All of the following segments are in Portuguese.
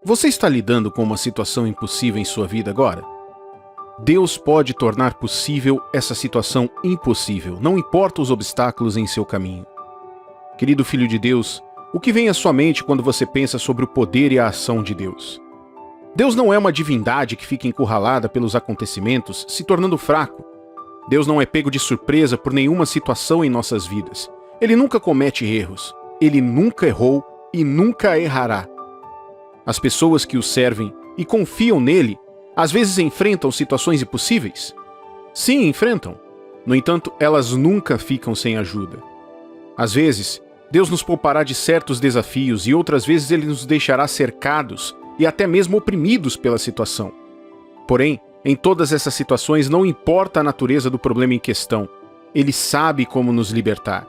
Você está lidando com uma situação impossível em sua vida agora? Deus pode tornar possível essa situação impossível, não importa os obstáculos em seu caminho. Querido filho de Deus, o que vem à sua mente quando você pensa sobre o poder e a ação de Deus? Deus não é uma divindade que fica encurralada pelos acontecimentos, se tornando fraco. Deus não é pego de surpresa por nenhuma situação em nossas vidas. Ele nunca comete erros. Ele nunca errou e nunca errará. As pessoas que o servem e confiam nele, às vezes enfrentam situações impossíveis. Sim, enfrentam. No entanto, elas nunca ficam sem ajuda. Às vezes, Deus nos poupará de certos desafios e outras vezes ele nos deixará cercados e até mesmo oprimidos pela situação. Porém, em todas essas situações não importa a natureza do problema em questão, ele sabe como nos libertar.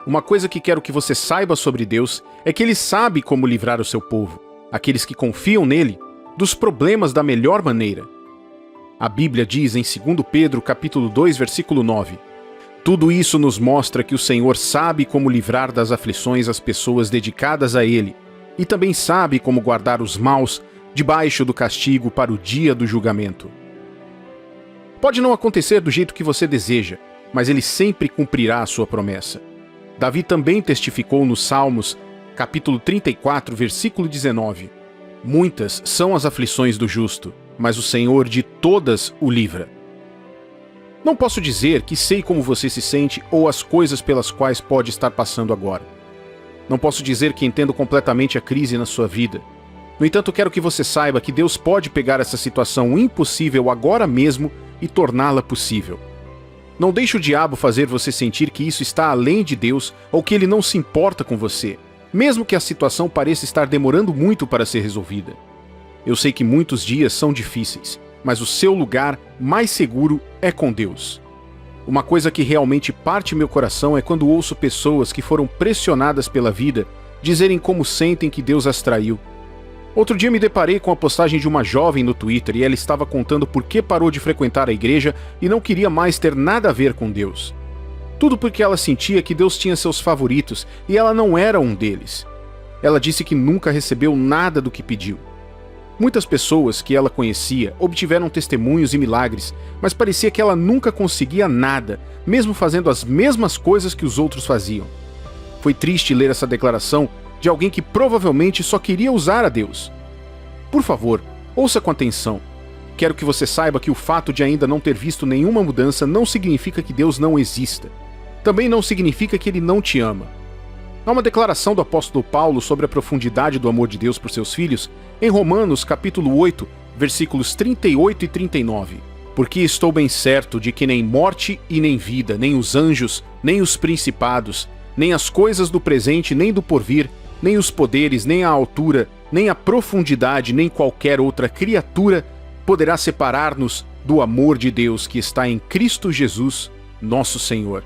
Uma coisa que quero que você saiba sobre Deus é que ele sabe como livrar o seu povo, aqueles que confiam nele, dos problemas da melhor maneira. A Bíblia diz em 2 Pedro capítulo 2, versículo 9: tudo isso nos mostra que o Senhor sabe como livrar das aflições as pessoas dedicadas a ele, e também sabe como guardar os maus debaixo do castigo para o dia do julgamento. Pode não acontecer do jeito que você deseja, mas ele sempre cumprirá a sua promessa. Davi também testificou nos Salmos, capítulo 34, versículo 19: muitas são as aflições do justo, mas o Senhor de todas o livra. Não posso dizer que sei como você se sente ou as coisas pelas quais pode estar passando agora. Não posso dizer que entendo completamente a crise na sua vida. No entanto, quero que você saiba que Deus pode pegar essa situação impossível agora mesmo e torná-la possível. Não deixe o diabo fazer você sentir que isso está além de Deus ou que ele não se importa com você, mesmo que a situação pareça estar demorando muito para ser resolvida. Eu sei que muitos dias são difíceis, mas o seu lugar mais seguro é com Deus. Uma coisa que realmente parte meu coração é quando ouço pessoas que foram pressionadas pela vida dizerem como sentem que Deus as traiu. Outro dia me deparei com a postagem de uma jovem no Twitter e ela estava contando por que parou de frequentar a igreja e não queria mais ter nada a ver com Deus. Tudo porque ela sentia que Deus tinha seus favoritos e ela não era um deles. Ela disse que nunca recebeu nada do que pediu. Muitas pessoas que ela conhecia obtiveram testemunhos e milagres, mas parecia que ela nunca conseguia nada, mesmo fazendo as mesmas coisas que os outros faziam. Foi triste ler essa declaração de alguém que provavelmente só queria usar a Deus. Por favor, ouça com atenção. Quero que você saiba que o fato de ainda não ter visto nenhuma mudança não significa que Deus não exista. Também não significa que ele não te ama. Há uma declaração do apóstolo Paulo sobre a profundidade do amor de Deus por seus filhos em Romanos capítulo 8, versículos 38 e 39. Porque estou bem certo de que nem morte e nem vida, nem os anjos, nem os principados, nem as coisas do presente nem do porvir, nem os poderes, nem a altura, nem a profundidade, nem qualquer outra criatura poderá separar-nos do amor de Deus que está em Cristo Jesus, nosso Senhor.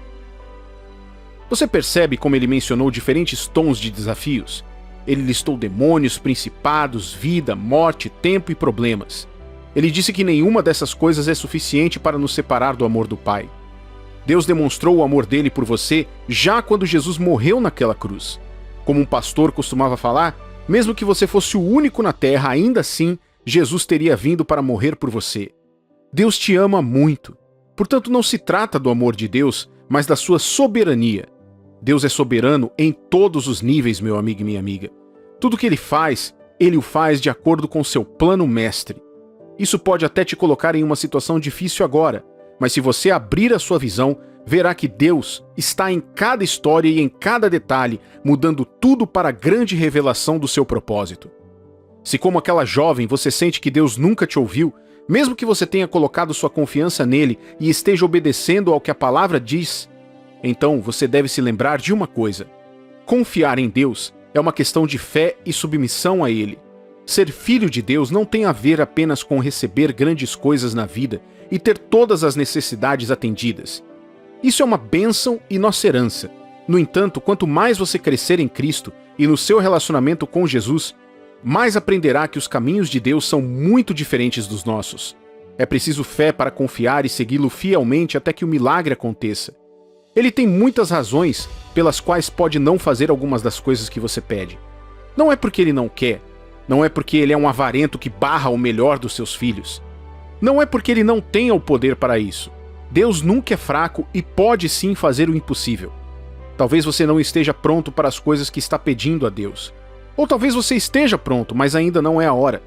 Você percebe como ele mencionou diferentes tons de desafios? Ele listou demônios, principados, vida, morte, tempo e problemas. Ele disse que nenhuma dessas coisas é suficiente para nos separar do amor do Pai. Deus demonstrou o amor dele por você já quando Jesus morreu naquela cruz. Como um pastor costumava falar, mesmo que você fosse o único na terra, ainda assim, Jesus teria vindo para morrer por você. Deus te ama muito. Portanto, não se trata do amor de Deus, mas da sua soberania. Deus é soberano em todos os níveis, meu amigo e minha amiga. Tudo que ele o faz de acordo com seu plano mestre. Isso pode até te colocar em uma situação difícil agora, mas se você abrir a sua visão, verá que Deus está em cada história e em cada detalhe, mudando tudo para a grande revelação do seu propósito. Se como aquela jovem você sente que Deus nunca te ouviu, mesmo que você tenha colocado sua confiança nele e esteja obedecendo ao que a palavra diz, então você deve se lembrar de uma coisa: confiar em Deus é uma questão de fé e submissão a ele. Ser filho de Deus não tem a ver apenas com receber grandes coisas na vida e ter todas as necessidades atendidas. Isso é uma bênção e nossa herança. No entanto, quanto mais você crescer em Cristo e no seu relacionamento com Jesus, mais aprenderá que os caminhos de Deus são muito diferentes dos nossos. É preciso fé para confiar e segui-lo fielmente até que o milagre aconteça. Ele tem muitas razões pelas quais pode não fazer algumas das coisas que você pede. Não é porque ele não quer, Não é porque ele é um avarento que barra o melhor dos seus filhos. Não é porque ele não tenha o poder para isso. Deus nunca é fraco e pode sim fazer o impossível. Talvez você não esteja pronto para as coisas que está pedindo a Deus. Ou talvez você esteja pronto, mas ainda não é a hora.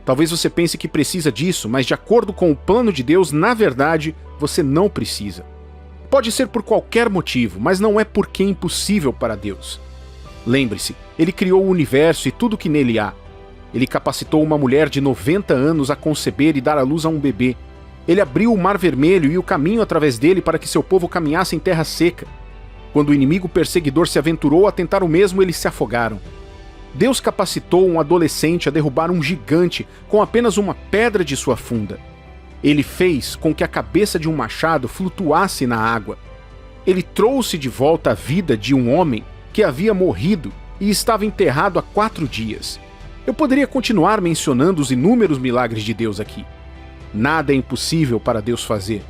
Talvez você pense que precisa disso, mas de acordo com o plano de Deus, na verdade, você não precisa. Pode ser por qualquer motivo, mas não é porque é impossível para Deus. Lembre-se, Ele criou o universo e tudo que nele há. Ele capacitou uma mulher de 90 anos a conceber e dar à luz a um bebê. Ele abriu o Mar Vermelho e o caminho através dele para que seu povo caminhasse em terra seca. Quando o inimigo perseguidor se aventurou a tentar o mesmo, eles se afogaram. Deus capacitou um adolescente a derrubar um gigante com apenas uma pedra de sua funda. Ele fez com que a cabeça de um machado flutuasse na água. Ele trouxe de volta a vida de um homem que havia morrido e estava enterrado há 4 dias. Eu poderia continuar mencionando os inúmeros milagres de Deus aqui. Nada é impossível para Deus fazer.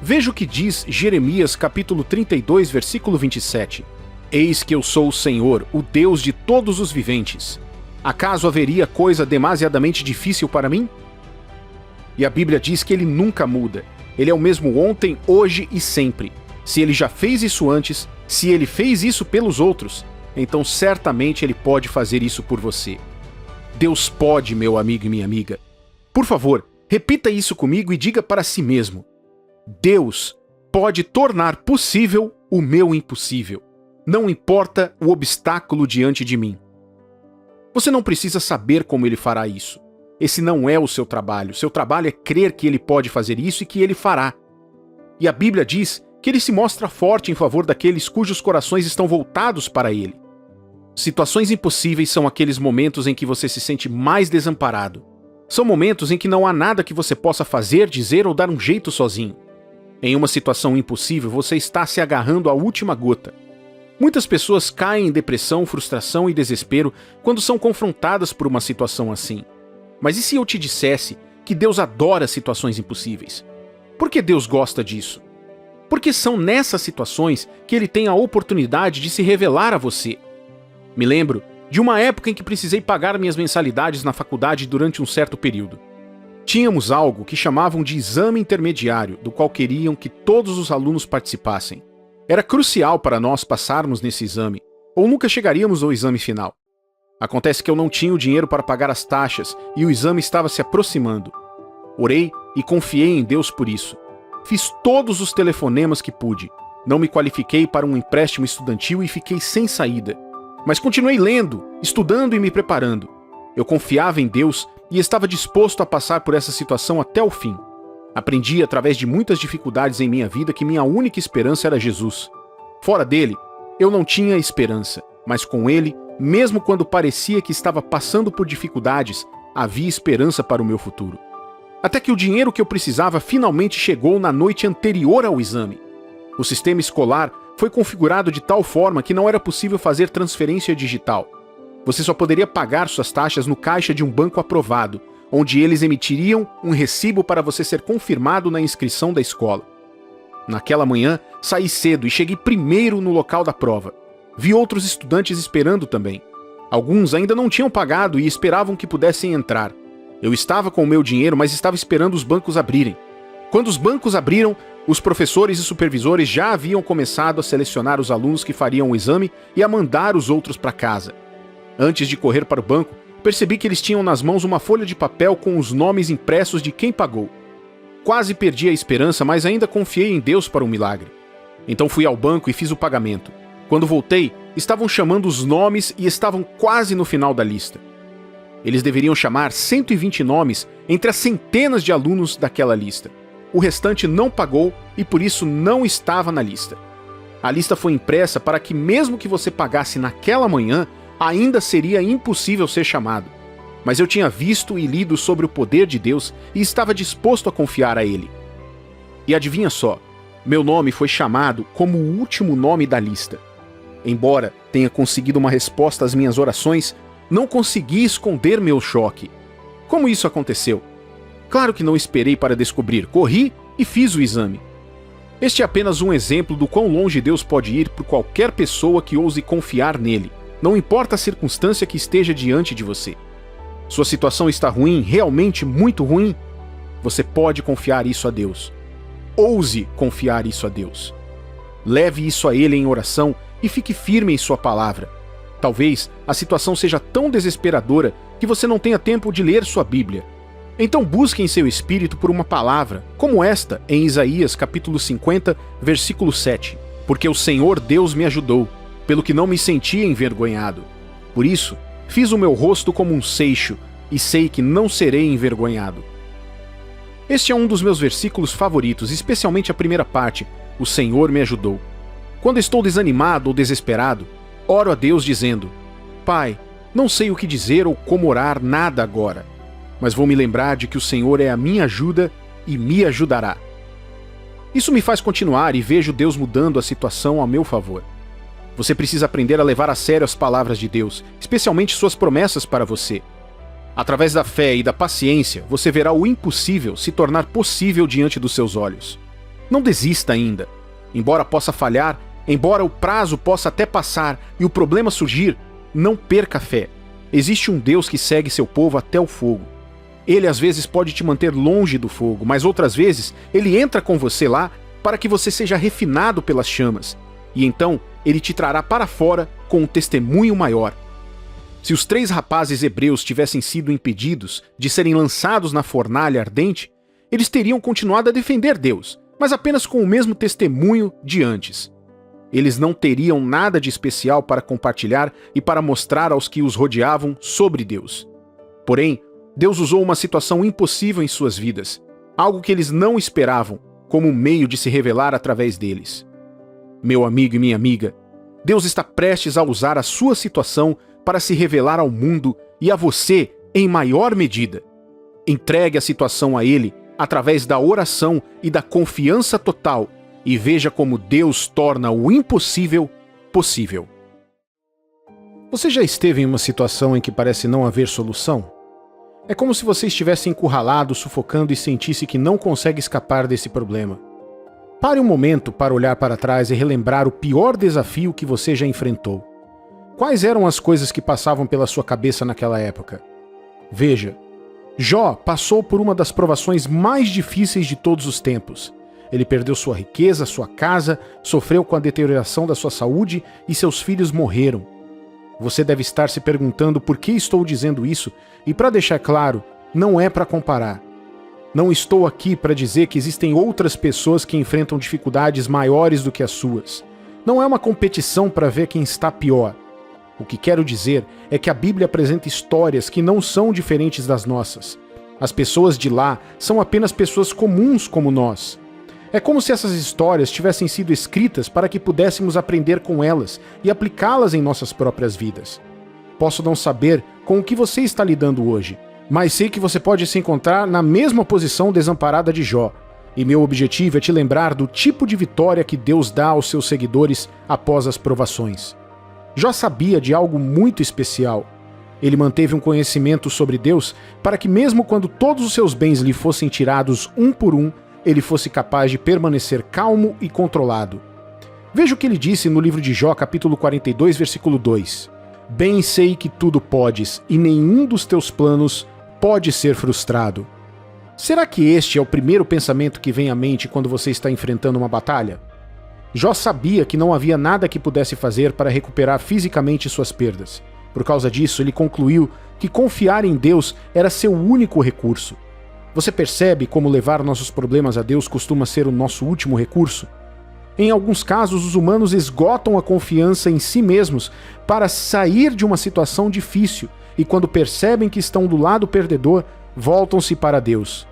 Veja o que diz Jeremias capítulo 32, versículo 27. Eis que eu sou o Senhor, o Deus de todos os viventes. Acaso haveria coisa demasiadamente difícil para mim? E a Bíblia diz que ele nunca muda. Ele é o mesmo ontem, hoje e sempre. Se ele já fez isso antes, se ele fez isso pelos outros, então certamente ele pode fazer isso por você. Deus pode, meu amigo e minha amiga. Por favor, repita isso comigo e diga para si mesmo: Deus pode tornar possível o meu impossível. Não importa o obstáculo diante de mim. Você não precisa saber como ele fará isso. Esse não é o seu trabalho. Seu trabalho é crer que ele pode fazer isso e que ele fará. E a Bíblia diz que ele se mostra forte em favor daqueles cujos corações estão voltados para ele. Situações impossíveis são aqueles momentos em que você se sente mais desamparado. São momentos em que não há nada que você possa fazer, dizer ou dar um jeito sozinho. Em uma situação impossível, você está se agarrando à última gota. Muitas pessoas caem em depressão, frustração e desespero quando são confrontadas por uma situação assim. Mas e se eu te dissesse que Deus adora situações impossíveis? Por que Deus gosta disso? Porque são nessas situações que Ele tem a oportunidade de se revelar a você. Me lembro de uma época em que precisei pagar minhas mensalidades na faculdade durante um certo período. Tínhamos algo que chamavam de exame intermediário, do qual queriam que todos os alunos participassem. Era crucial para nós passarmos nesse exame, ou nunca chegaríamos ao exame final. Acontece que eu não tinha o dinheiro para pagar as taxas e o exame estava se aproximando. Orei e confiei em Deus por isso. Fiz todos os telefonemas que pude. Não me qualifiquei para um empréstimo estudantil e fiquei sem saída. Mas continuei lendo, estudando e me preparando. Eu confiava em Deus e estava disposto a passar por essa situação até o fim. Aprendi através de muitas dificuldades em minha vida que minha única esperança era Jesus. Fora dele, eu não tinha esperança, mas com ele, mesmo quando parecia que estava passando por dificuldades, havia esperança para o meu futuro. Até que o dinheiro que eu precisava finalmente chegou na noite anterior ao exame. O sistema escolar foi configurado de tal forma que não era possível fazer transferência digital. Você só poderia pagar suas taxas no caixa de um banco aprovado, onde eles emitiriam um recibo para você ser confirmado na inscrição da escola. Naquela manhã, saí cedo e cheguei primeiro no local da prova. Vi outros estudantes esperando também. Alguns ainda não tinham pagado e esperavam que pudessem entrar. Eu estava com o meu dinheiro, mas estava esperando os bancos abrirem. Quando os bancos abriram, os professores e supervisores já haviam começado a selecionar os alunos que fariam o exame e a mandar os outros para casa. Antes de correr para o banco, percebi que eles tinham nas mãos uma folha de papel com os nomes impressos de quem pagou. Quase perdi a esperança, mas ainda confiei em Deus para um milagre. Então fui ao banco e fiz o pagamento. Quando voltei, estavam chamando os nomes e estavam quase no final da lista. Eles deveriam chamar 120 nomes entre as centenas de alunos daquela lista. O restante não pagou e por isso não estava na lista. A lista foi impressa para que mesmo que você pagasse naquela manhã, ainda seria impossível ser chamado. Mas eu tinha visto e lido sobre o poder de Deus e estava disposto a confiar a Ele. E adivinha só, meu nome foi chamado como o último nome da lista. Embora tenha conseguido uma resposta às minhas orações, não consegui esconder meu choque. Como isso aconteceu? Claro que não esperei para descobrir, corri e fiz o exame. Este é apenas um exemplo do quão longe Deus pode ir por qualquer pessoa que ouse confiar nele, não importa a circunstância que esteja diante de você. Sua situação está ruim, realmente muito ruim? Você pode confiar isso a Deus. Ouse confiar isso a Deus. Leve isso a Ele em oração e fique firme em sua palavra. Talvez a situação seja tão desesperadora que você não tenha tempo de ler sua Bíblia. Então busque em seu espírito por uma palavra, como esta em Isaías capítulo 50, versículo 7. Porque o Senhor Deus me ajudou, pelo que não me senti envergonhado. Por isso, fiz o meu rosto como um seixo, e sei que não serei envergonhado. Este é um dos meus versículos favoritos, especialmente a primeira parte, o Senhor me ajudou. Quando estou desanimado ou desesperado, oro a Deus dizendo: Pai, não sei o que dizer ou como orar nada agora, mas vou me lembrar de que o Senhor é a minha ajuda e me ajudará. Isso me faz continuar e vejo Deus mudando a situação a meu favor. Você precisa aprender a levar a sério as palavras de Deus, especialmente suas promessas para você. Através da fé e da paciência, você verá o impossível se tornar possível diante dos seus olhos. Não desista ainda. Embora possa falhar, embora o prazo possa até passar e o problema surgir, não perca a fé. Existe um Deus que segue seu povo até o fogo. Ele às vezes pode te manter longe do fogo, mas outras vezes ele entra com você lá para que você seja refinado pelas chamas. E então ele te trará para fora com um testemunho maior. Se os 3 rapazes hebreus tivessem sido impedidos de serem lançados na fornalha ardente, eles teriam continuado a defender Deus, mas apenas com o mesmo testemunho de antes. Eles não teriam nada de especial para compartilhar e para mostrar aos que os rodeavam sobre Deus. Porém, Deus usou uma situação impossível em suas vidas, algo que eles não esperavam, como um meio de se revelar através deles. Meu amigo e minha amiga, Deus está prestes a usar a sua situação para se revelar ao mundo e a você em maior medida. Entregue a situação a Ele através da oração e da confiança total e veja como Deus torna o impossível possível. Você já esteve em uma situação em que parece não haver solução? É como se você estivesse encurralado, sufocando e sentisse que não consegue escapar desse problema. Pare um momento para olhar para trás e relembrar o pior desafio que você já enfrentou. Quais eram as coisas que passavam pela sua cabeça naquela época? Veja, Jó passou por uma das provações mais difíceis de todos os tempos. Ele perdeu sua riqueza, sua casa, sofreu com a deterioração da sua saúde e seus filhos morreram. Você deve estar se perguntando por que estou dizendo isso, e para deixar claro, não é para comparar. Não estou aqui para dizer que existem outras pessoas que enfrentam dificuldades maiores do que as suas. Não é uma competição para ver quem está pior. O que quero dizer é que a Bíblia apresenta histórias que não são diferentes das nossas. As pessoas de lá são apenas pessoas comuns como nós. É como se essas histórias tivessem sido escritas para que pudéssemos aprender com elas e aplicá-las em nossas próprias vidas. Posso não saber com o que você está lidando hoje, mas sei que você pode se encontrar na mesma posição desamparada de Jó. E meu objetivo é te lembrar do tipo de vitória que Deus dá aos seus seguidores após as provações. Jó sabia de algo muito especial. Ele manteve um conhecimento sobre Deus para que mesmo quando todos os seus bens lhe fossem tirados um por um, ele fosse capaz de permanecer calmo e controlado. Veja o que ele disse no livro de Jó, capítulo 42, versículo 2. Bem sei que tudo podes, e nenhum dos teus planos pode ser frustrado. Será que este é o primeiro pensamento que vem à mente quando você está enfrentando uma batalha? Jó sabia que não havia nada que pudesse fazer para recuperar fisicamente suas perdas. Por causa disso, ele concluiu que confiar em Deus era seu único recurso. Você percebe como levar nossos problemas a Deus costuma ser o nosso último recurso? Em alguns casos, os humanos esgotam a confiança em si mesmos para sair de uma situação difícil e, quando percebem que estão do lado perdedor, voltam-se para Deus.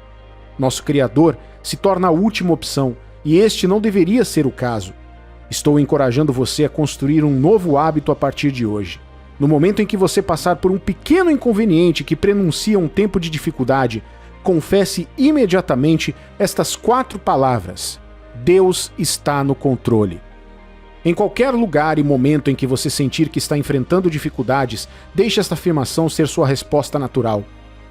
Nosso Criador se torna a última opção, e este não deveria ser o caso. Estou encorajando você a construir um novo hábito a partir de hoje. No momento em que você passar por um pequeno inconveniente que prenuncia um tempo de dificuldade, confesse imediatamente estas 4 palavras: Deus está no controle. Em qualquer lugar e momento em que você sentir que está enfrentando dificuldades, deixe esta afirmação ser sua resposta natural.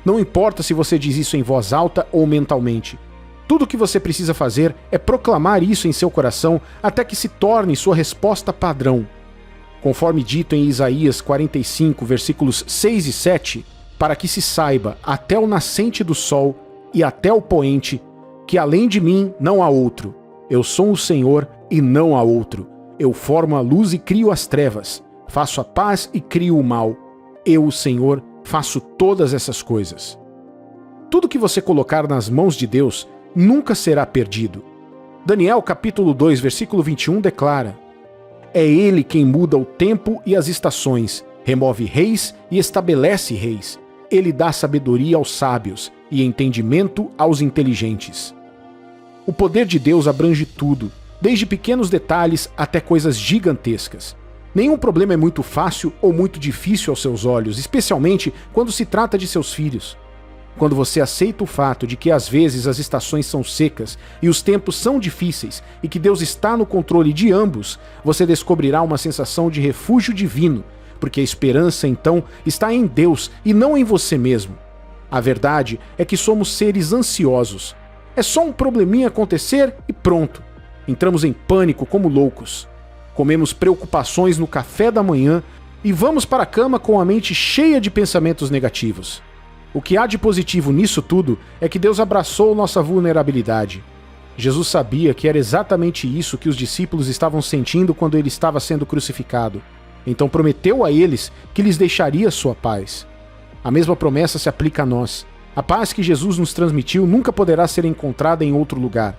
Não importa se você diz isso em voz alta ou mentalmente. Tudo o que você precisa fazer é proclamar isso em seu coração até que se torne sua resposta padrão. Conforme dito em Isaías 45, versículos 6 e 7, para que se saiba até o nascente do sol e até o poente, que além de mim não há outro. Eu sou o Senhor e não há outro. Eu formo a luz e crio as trevas. Faço a paz e crio o mal. Eu, o Senhor, faço todas essas coisas. Tudo que você colocar nas mãos de Deus nunca será perdido. Daniel capítulo 2, versículo 21 declara: É Ele quem muda o tempo e as estações, remove reis e estabelece reis. Ele dá sabedoria aos sábios e entendimento aos inteligentes. O poder de Deus abrange tudo, desde pequenos detalhes até coisas gigantescas. Nenhum problema é muito fácil ou muito difícil aos seus olhos, especialmente quando se trata de seus filhos. Quando você aceita o fato de que às vezes as estações são secas e os tempos são difíceis e que Deus está no controle de ambos, você descobrirá uma sensação de refúgio divino, porque a esperança então está em Deus e não em você mesmo. A verdade é que somos seres ansiosos. É só um probleminha acontecer e pronto. Entramos em pânico como loucos. Comemos preocupações no café da manhã e vamos para a cama com a mente cheia de pensamentos negativos. O que há de positivo nisso tudo é que Deus abraçou nossa vulnerabilidade. Jesus sabia que era exatamente isso que os discípulos estavam sentindo quando ele estava sendo crucificado. Então prometeu a eles que lhes deixaria sua paz. A mesma promessa se aplica a nós. A paz que Jesus nos transmitiu nunca poderá ser encontrada em outro lugar.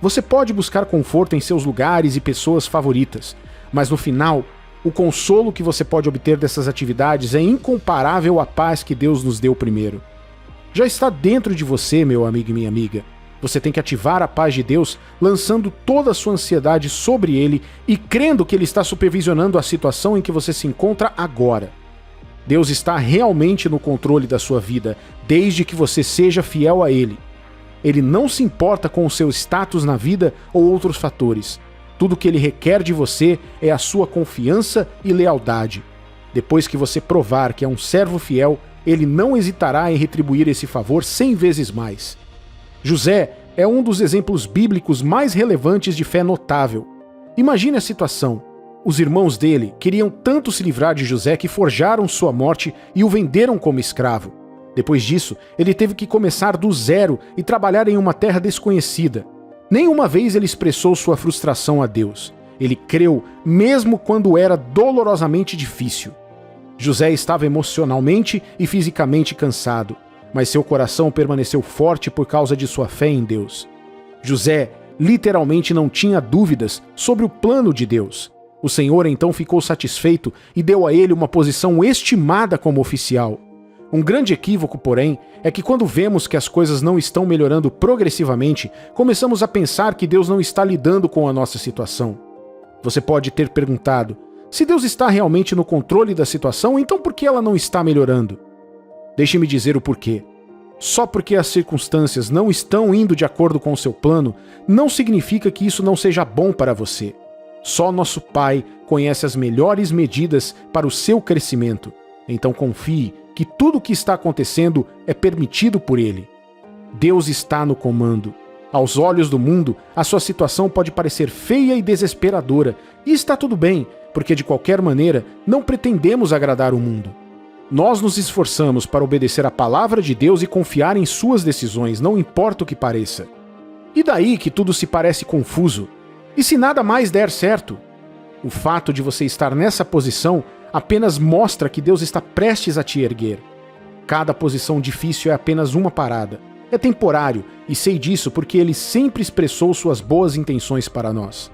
Você pode buscar conforto em seus lugares e pessoas favoritas, mas no final, o consolo que você pode obter dessas atividades é incomparável à paz que Deus nos deu primeiro. Já está dentro de você, meu amigo e minha amiga. Você tem que ativar a paz de Deus, lançando toda a sua ansiedade sobre Ele e crendo que Ele está supervisionando a situação em que você se encontra agora. Deus está realmente no controle da sua vida, desde que você seja fiel a Ele. Ele não se importa com o seu status na vida ou outros fatores. Tudo que Ele requer de você é a sua confiança e lealdade. Depois que você provar que é um servo fiel, Ele não hesitará em retribuir esse favor 100 vezes mais. José é um dos exemplos bíblicos mais relevantes de fé notável. Imagine a situação. Os irmãos dele queriam tanto se livrar de José que forjaram sua morte e o venderam como escravo. Depois disso, ele teve que começar do zero e trabalhar em uma terra desconhecida. Nenhuma vez ele expressou sua frustração a Deus. Ele creu mesmo quando era dolorosamente difícil. José estava emocionalmente e fisicamente cansado, mas seu coração permaneceu forte por causa de sua fé em Deus. José literalmente não tinha dúvidas sobre o plano de Deus. O Senhor então ficou satisfeito e deu a ele uma posição estimada como oficial. Um grande equívoco, porém, é que quando vemos que as coisas não estão melhorando progressivamente, começamos a pensar que Deus não está lidando com a nossa situação. Você pode ter perguntado: se Deus está realmente no controle da situação, então por que ela não está melhorando? Deixe-me dizer o porquê. Só porque as circunstâncias não estão indo de acordo com o seu plano, não significa que isso não seja bom para você. Só nosso Pai conhece as melhores medidas para o seu crescimento. Então confie que tudo o que está acontecendo é permitido por Ele. Deus está no comando. Aos olhos do mundo, a sua situação pode parecer feia e desesperadora, e está tudo bem, porque de qualquer maneira não pretendemos agradar o mundo. Nós nos esforçamos para obedecer à palavra de Deus e confiar em suas decisões, não importa o que pareça. E daí que tudo se parece confuso? E se nada mais der certo? O fato de você estar nessa posição apenas mostra que Deus está prestes a te erguer. Cada posição difícil é apenas uma parada. É temporário, e sei disso porque Ele sempre expressou suas boas intenções para nós.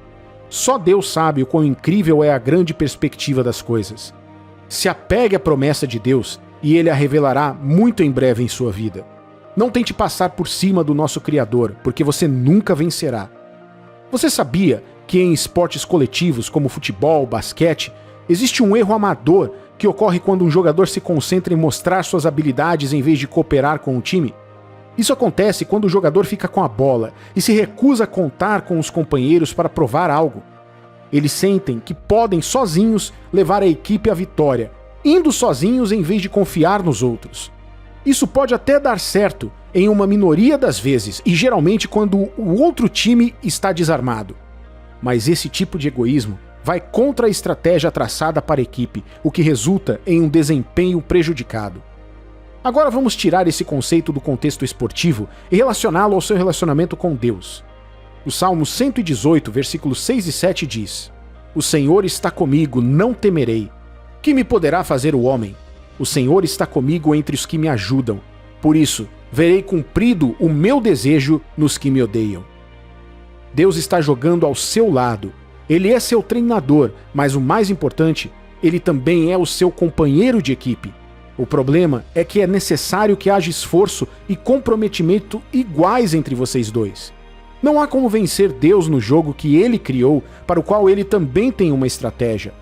Só Deus sabe o quão incrível é a grande perspectiva das coisas. Se apegue à promessa de Deus e Ele a revelará muito em breve em sua vida. Não tente passar por cima do nosso Criador, porque você nunca vencerá. Você sabia que em esportes coletivos como futebol, basquete, existe um erro amador que ocorre quando um jogador se concentra em mostrar suas habilidades em vez de cooperar com o time? Isso acontece quando o jogador fica com a bola e se recusa a contar com os companheiros para provar algo. Eles sentem que podem sozinhos levar a equipe à vitória, indo sozinhos em vez de confiar nos outros. Isso pode até dar certo em uma minoria das vezes e geralmente quando o outro time está desarmado. Mas esse tipo de egoísmo vai contra a estratégia traçada para a equipe, o que resulta em um desempenho prejudicado. Agora vamos tirar esse conceito do contexto esportivo e relacioná-lo ao seu relacionamento com Deus. O Salmo 118, versículos 6 e 7 diz: O Senhor está comigo, não temerei. Que me poderá fazer o homem? O Senhor está comigo entre os que me ajudam. Por isso, verei cumprido o meu desejo nos que me odeiam. Deus está jogando ao seu lado. Ele é seu treinador, mas o mais importante, ele também é o seu companheiro de equipe. O problema é que é necessário que haja esforço e comprometimento iguais entre vocês dois. Não há como vencer Deus no jogo que ele criou, para o qual ele também tem uma estratégia.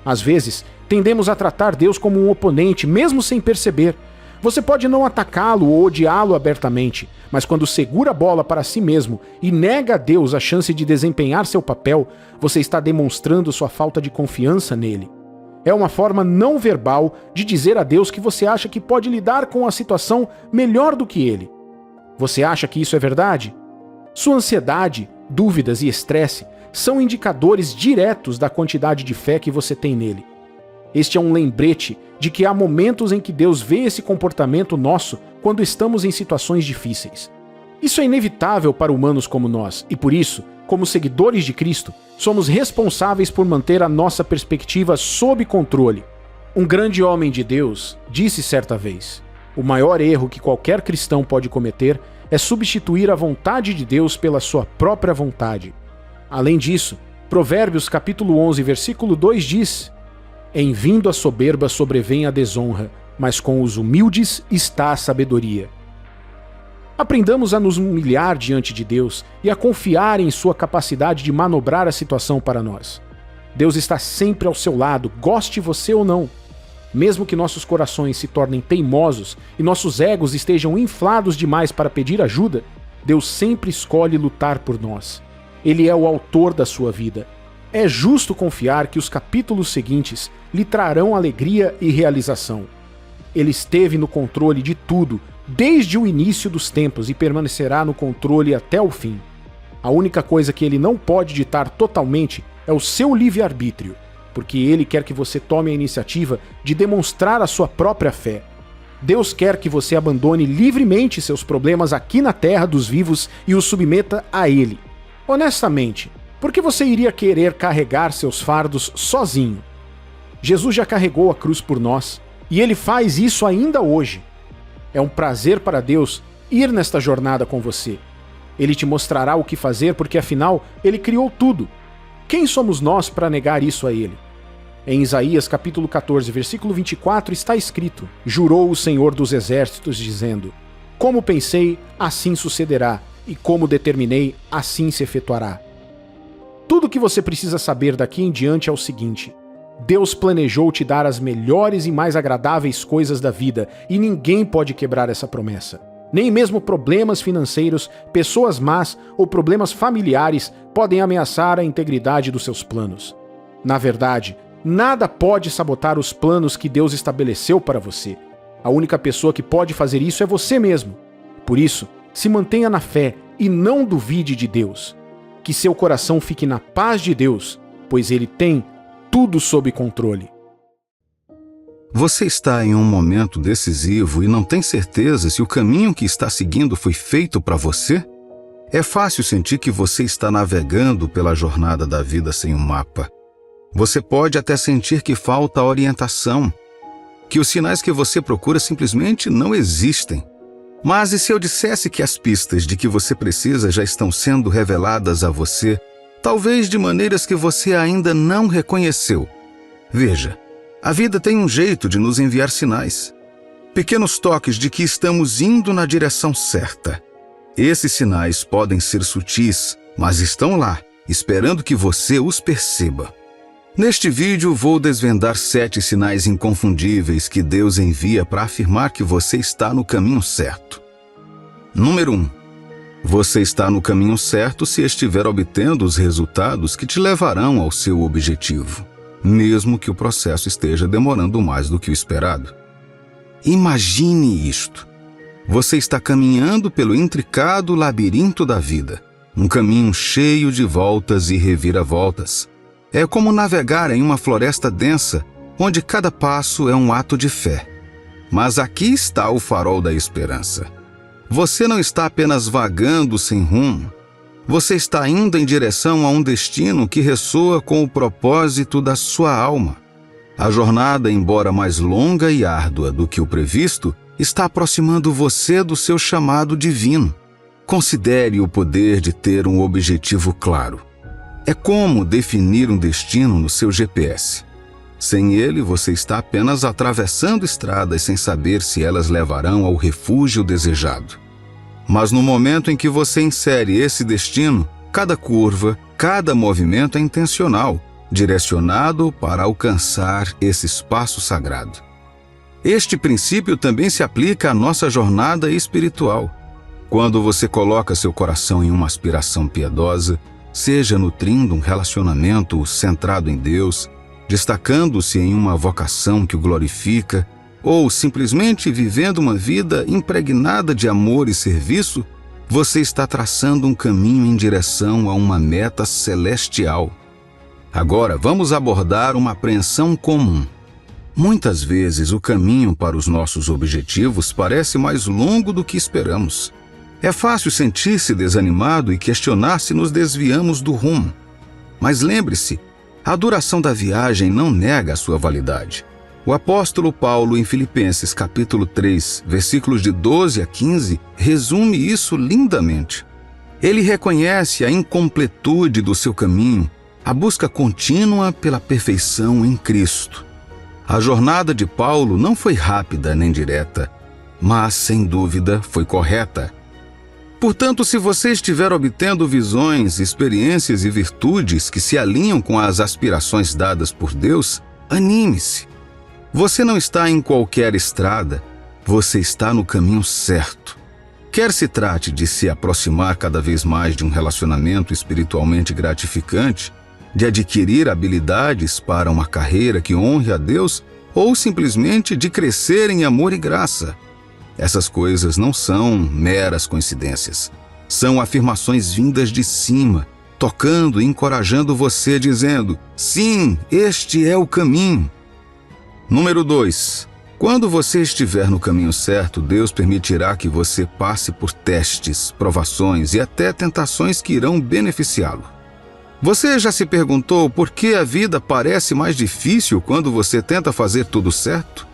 Às vezes, tendemos a tratar Deus como um oponente, mesmo sem perceber. Você pode não atacá-lo ou odiá-lo abertamente, mas quando segura a bola para si mesmo e nega a Deus a chance de desempenhar seu papel, você está demonstrando sua falta de confiança nele. É uma forma não verbal de dizer a Deus que você acha que pode lidar com a situação melhor do que ele. Você acha que isso é verdade? Sua ansiedade, dúvidas e estresse são indicadores diretos da quantidade de fé que você tem nele. Este é um lembrete de que há momentos em que Deus vê esse comportamento nosso quando estamos em situações difíceis. Isso é inevitável para humanos como nós, e por isso, como seguidores de Cristo, somos responsáveis por manter a nossa perspectiva sob controle. Um grande homem de Deus disse certa vez: o maior erro que qualquer cristão pode cometer é substituir a vontade de Deus pela sua própria vontade. Além disso, Provérbios capítulo 11, versículo 2 diz: Em vindo a soberba sobrevém a desonra, mas com os humildes está a sabedoria. Aprendamos a nos humilhar diante de Deus e a confiar em sua capacidade de manobrar a situação para nós. Deus está sempre ao seu lado, goste você ou não. Mesmo que nossos corações se tornem teimosos e nossos egos estejam inflados demais para pedir ajuda, Deus sempre escolhe lutar por nós. Ele é o autor da sua vida. É justo confiar que os capítulos seguintes lhe trarão alegria e realização. Ele esteve no controle de tudo, desde o início dos tempos, e permanecerá no controle até o fim. A única coisa que ele não pode ditar totalmente é o seu livre-arbítrio, porque ele quer que você tome a iniciativa de demonstrar a sua própria fé. Deus quer que você abandone livremente seus problemas aqui na terra dos vivos e os submeta a ele. Honestamente, por que você iria querer carregar seus fardos sozinho? Jesus já carregou a cruz por nós, e ele faz isso ainda hoje. É um prazer para Deus ir nesta jornada com você. Ele te mostrará o que fazer porque, afinal, ele criou tudo. Quem somos nós para negar isso a ele? Em Isaías capítulo 14, versículo 24 está escrito: Jurou o Senhor dos Exércitos, dizendo: Como pensei, assim sucederá, e como determinei, assim se efetuará. Tudo o que você precisa saber daqui em diante é o seguinte: Deus planejou te dar as melhores e mais agradáveis coisas da vida, e ninguém pode quebrar essa promessa. Nem mesmo problemas financeiros, pessoas más ou problemas familiares podem ameaçar a integridade dos seus planos. Na verdade, nada pode sabotar os planos que Deus estabeleceu para você. A única pessoa que pode fazer isso é você mesmo. Por isso, se mantenha na fé e não duvide de Deus. Que seu coração fique na paz de Deus, pois Ele tem tudo sob controle. Você está em um momento decisivo e não tem certeza se o caminho que está seguindo foi feito para você? É fácil sentir que você está navegando pela jornada da vida sem um mapa. Você pode até sentir que falta orientação, que os sinais que você procura simplesmente não existem. Mas e se eu dissesse que as pistas de que você precisa já estão sendo reveladas a você, talvez de maneiras que você ainda não reconheceu? Veja, a vida tem um jeito de nos enviar sinais. Pequenos toques de que estamos indo na direção certa. Esses sinais podem ser sutis, mas estão lá, esperando que você os perceba. Neste vídeo vou desvendar 7 sinais inconfundíveis que Deus envia para afirmar que você está no caminho certo. Número 1. Você está no caminho certo se estiver obtendo os resultados que te levarão ao seu objetivo, mesmo que o processo esteja demorando mais do que o esperado. Imagine isto. Você está caminhando pelo intricado labirinto da vida, um caminho cheio de voltas e reviravoltas. É como navegar em uma floresta densa, onde cada passo é um ato de fé. Mas aqui está o farol da esperança. Você não está apenas vagando sem rumo. Você está indo em direção a um destino que ressoa com o propósito da sua alma. A jornada, embora mais longa e árdua do que o previsto, está aproximando você do seu chamado divino. Considere o poder de ter um objetivo claro. É como definir um destino no seu GPS. Sem ele, você está apenas atravessando estradas sem saber se elas levarão ao refúgio desejado. Mas no momento em que você insere esse destino, cada curva, cada movimento é intencional, direcionado para alcançar esse espaço sagrado. Este princípio também se aplica à nossa jornada espiritual. Quando você coloca seu coração em uma aspiração piedosa, seja nutrindo um relacionamento centrado em Deus, destacando-se em uma vocação que o glorifica, ou simplesmente vivendo uma vida impregnada de amor e serviço, você está traçando um caminho em direção a uma meta celestial. Agora, vamos abordar uma apreensão comum. Muitas vezes, o caminho para os nossos objetivos parece mais longo do que esperamos. É fácil sentir-se desanimado e questionar se nos desviamos do rumo. Mas lembre-se, a duração da viagem não nega a sua validade. O apóstolo Paulo, em Filipenses capítulo 3, versículos de 12 a 15, resume isso lindamente. Ele reconhece a incompletude do seu caminho, a busca contínua pela perfeição em Cristo. A jornada de Paulo não foi rápida nem direta, mas, sem dúvida, foi correta. Portanto, se você estiver obtendo visões, experiências e virtudes que se alinham com as aspirações dadas por Deus, anime-se. Você não está em qualquer estrada, você está no caminho certo. Quer se trate de se aproximar cada vez mais de um relacionamento espiritualmente gratificante, de adquirir habilidades para uma carreira que honre a Deus, ou simplesmente de crescer em amor e graça. Essas coisas não são meras coincidências. São afirmações vindas de cima, tocando e encorajando você, dizendo: sim, este é o caminho. Número 2. Quando você estiver no caminho certo, Deus permitirá que você passe por testes, provações e até tentações que irão beneficiá-lo. Você já se perguntou por que a vida parece mais difícil quando você tenta fazer tudo certo?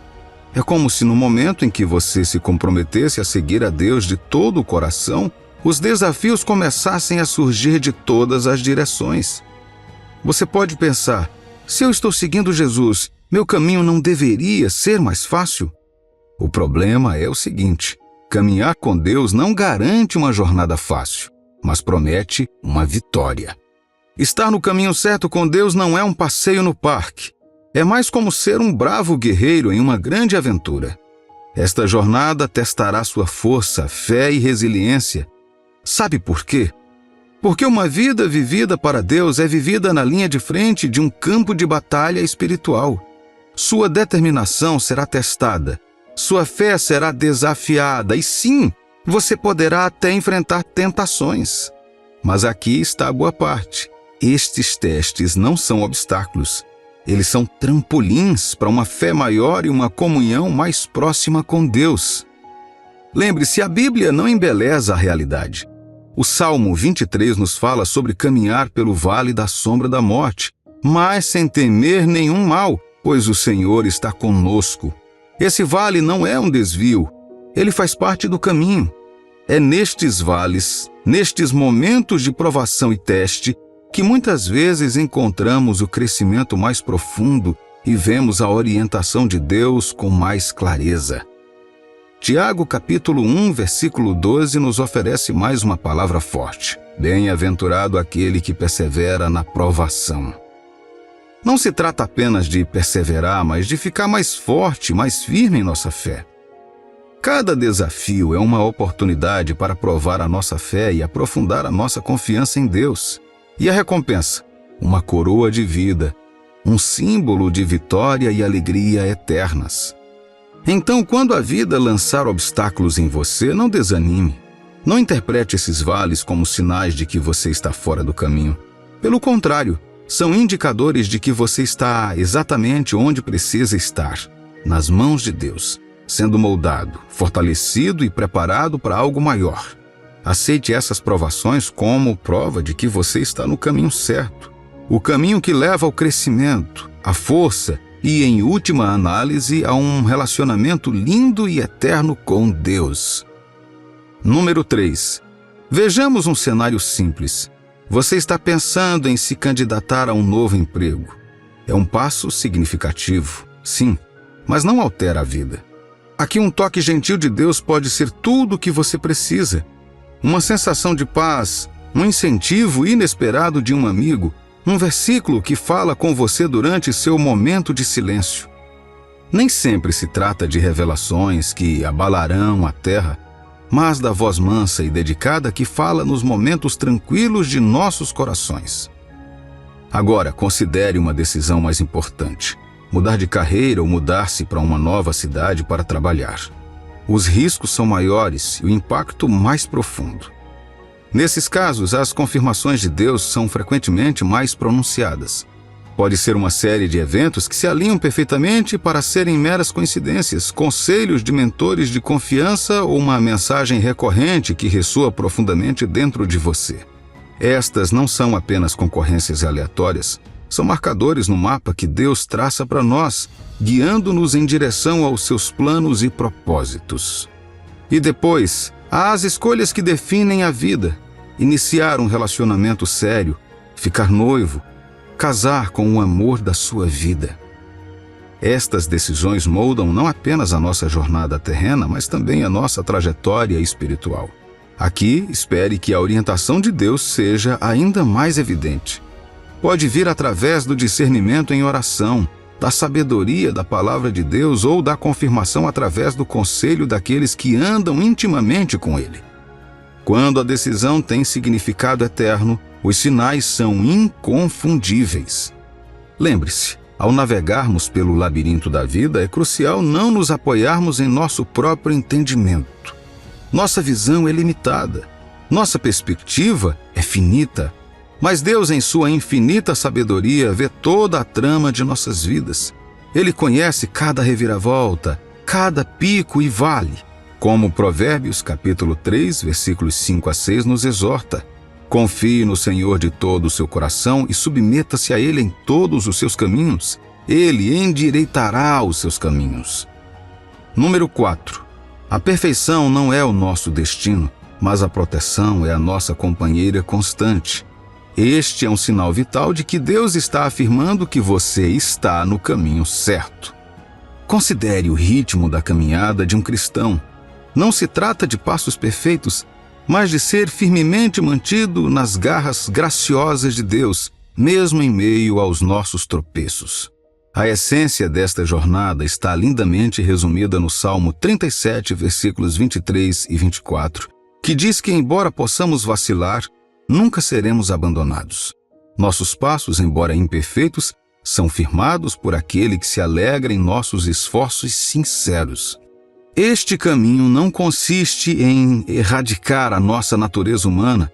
É como se no momento em que você se comprometesse a seguir a Deus de todo o coração, os desafios começassem a surgir de todas as direções. Você pode pensar: se eu estou seguindo Jesus, meu caminho não deveria ser mais fácil? O problema é o seguinte: caminhar com Deus não garante uma jornada fácil, mas promete uma vitória. Estar no caminho certo com Deus não é um passeio no parque. É mais como ser um bravo guerreiro em uma grande aventura. Esta jornada testará sua força, fé e resiliência. Sabe por quê? Porque uma vida vivida para Deus é vivida na linha de frente de um campo de batalha espiritual. Sua determinação será testada, sua fé será desafiada e sim, você poderá até enfrentar tentações. Mas aqui está a boa parte. Estes testes não são obstáculos. Eles são trampolins para uma fé maior e uma comunhão mais próxima com Deus. Lembre-se, a Bíblia não embeleza a realidade. O Salmo 23 nos fala sobre caminhar pelo vale da sombra da morte, mas sem temer nenhum mal, pois o Senhor está conosco. Esse vale não é um desvio, ele faz parte do caminho. É nestes vales, nestes momentos de provação e teste, que muitas vezes encontramos o crescimento mais profundo e vemos a orientação de Deus com mais clareza. Tiago capítulo 1, versículo 12 nos oferece mais uma palavra forte. Bem-aventurado aquele que persevera na provação. Não se trata apenas de perseverar, mas de ficar mais forte, mais firme em nossa fé. Cada desafio é uma oportunidade para provar a nossa fé e aprofundar a nossa confiança em Deus. E a recompensa? Uma coroa de vida, um símbolo de vitória e alegria eternas. Então, quando a vida lançar obstáculos em você, não desanime. Não interprete esses vales como sinais de que você está fora do caminho. Pelo contrário, são indicadores de que você está exatamente onde precisa estar, nas mãos de Deus. sendo moldado, fortalecido e preparado para algo maior. Aceite essas provações como prova de que você está no caminho certo. O caminho que leva ao crescimento, à força e, em última análise, a um relacionamento lindo e eterno com Deus. Número 3. Vejamos um cenário simples. Você está pensando em se candidatar a um novo emprego. É um passo significativo, sim, mas não altera a vida. Aqui um toque gentil de Deus pode ser tudo o que você precisa. Uma sensação de paz, um incentivo inesperado de um amigo, um versículo que fala com você durante seu momento de silêncio. Nem sempre se trata de revelações que abalarão a terra, mas da voz mansa e dedicada que fala nos momentos tranquilos de nossos corações. Agora, considere uma decisão mais importante: mudar de carreira ou mudar-se para uma nova cidade para trabalhar. Os riscos são maiores e o impacto mais profundo. Nesses casos, as confirmações de Deus são frequentemente mais pronunciadas. Pode ser uma série de eventos que se alinham perfeitamente para serem meras coincidências, conselhos de mentores de confiança ou uma mensagem recorrente que ressoa profundamente dentro de você. Estas não são apenas concorrências aleatórias, são marcadores no mapa que Deus traça para nós, guiando-nos em direção aos seus planos e propósitos. E depois, há as escolhas que definem a vida: iniciar um relacionamento sério, ficar noivo, casar com o amor da sua vida. Estas decisões moldam não apenas a nossa jornada terrena, mas também a nossa trajetória espiritual. Aqui, espere que a orientação de Deus seja ainda mais evidente. Pode vir através do discernimento em oração, da sabedoria da palavra de Deus ou da confirmação através do conselho daqueles que andam intimamente com Ele. Quando a decisão tem significado eterno, os sinais são inconfundíveis. Lembre-se, ao navegarmos pelo labirinto da vida, é crucial não nos apoiarmos em nosso próprio entendimento. Nossa visão é limitada, nossa perspectiva é finita, mas Deus, em sua infinita sabedoria, vê toda a trama de nossas vidas. Ele conhece cada reviravolta, cada pico e vale. Como Provérbios capítulo 3, versículos 5 a 6 nos exorta: confie no Senhor de todo o seu coração e submeta-se a Ele em todos os seus caminhos. Ele endireitará os seus caminhos. Número 4. A perfeição não é o nosso destino, mas a proteção é a nossa companheira constante. Este é um sinal vital de que Deus está afirmando que você está no caminho certo. Considere o ritmo da caminhada de um cristão. Não se trata de passos perfeitos, mas de ser firmemente mantido nas garras graciosas de Deus, mesmo em meio aos nossos tropeços. A essência desta jornada está lindamente resumida no Salmo 37, versículos 23 e 24, que diz que, embora possamos vacilar, nunca seremos abandonados. Nossos passos, embora imperfeitos, são firmados por aquele que se alegra em nossos esforços sinceros. Este caminho não consiste em erradicar a nossa natureza humana,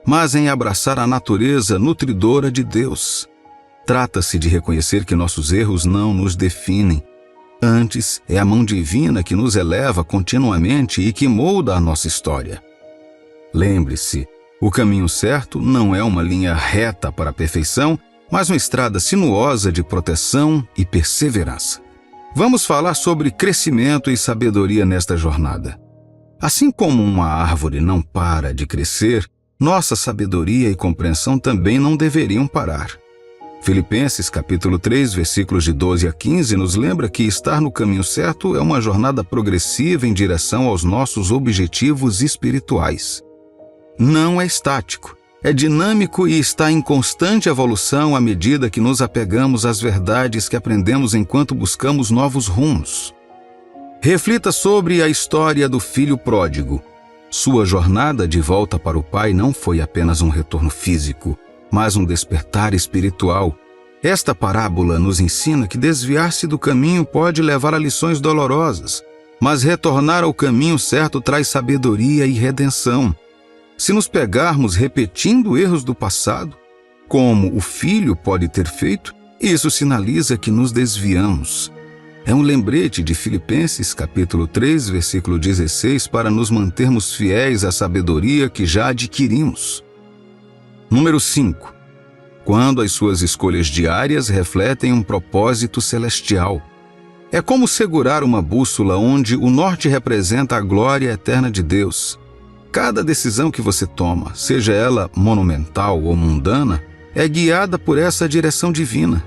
mas em abraçar a natureza nutridora de Deus. Trata-se de reconhecer que nossos erros não nos definem. Antes, é a mão divina que nos eleva continuamente e que molda a nossa história. Lembre-se, o caminho certo não é uma linha reta para a perfeição, mas uma estrada sinuosa de proteção e perseverança. Vamos falar sobre crescimento e sabedoria nesta jornada. Assim como uma árvore não para de crescer, nossa sabedoria e compreensão também não deveriam parar. Filipenses capítulo 3, versículos de 12 a 15 nos lembra que estar no caminho certo é uma jornada progressiva em direção aos nossos objetivos espirituais. Não é estático, é dinâmico e está em constante evolução à medida que nos apegamos às verdades que aprendemos enquanto buscamos novos rumos. Reflita sobre a história do filho pródigo. Sua jornada de volta para o pai não foi apenas um retorno físico, mas um despertar espiritual. Esta parábola nos ensina que desviar-se do caminho pode levar a lições dolorosas, mas retornar ao caminho certo traz sabedoria e redenção. Se nos pegarmos repetindo erros do passado, como o filho pode ter feito, isso sinaliza que nos desviamos. É um lembrete de Filipenses, capítulo 3, versículo 16, para nos mantermos fiéis à sabedoria que já adquirimos. Número 5. Quando as suas escolhas diárias refletem um propósito celestial. É como segurar uma bússola onde o norte representa a glória eterna de Deus. Cada decisão que você toma, seja ela monumental ou mundana, é guiada por essa direção divina.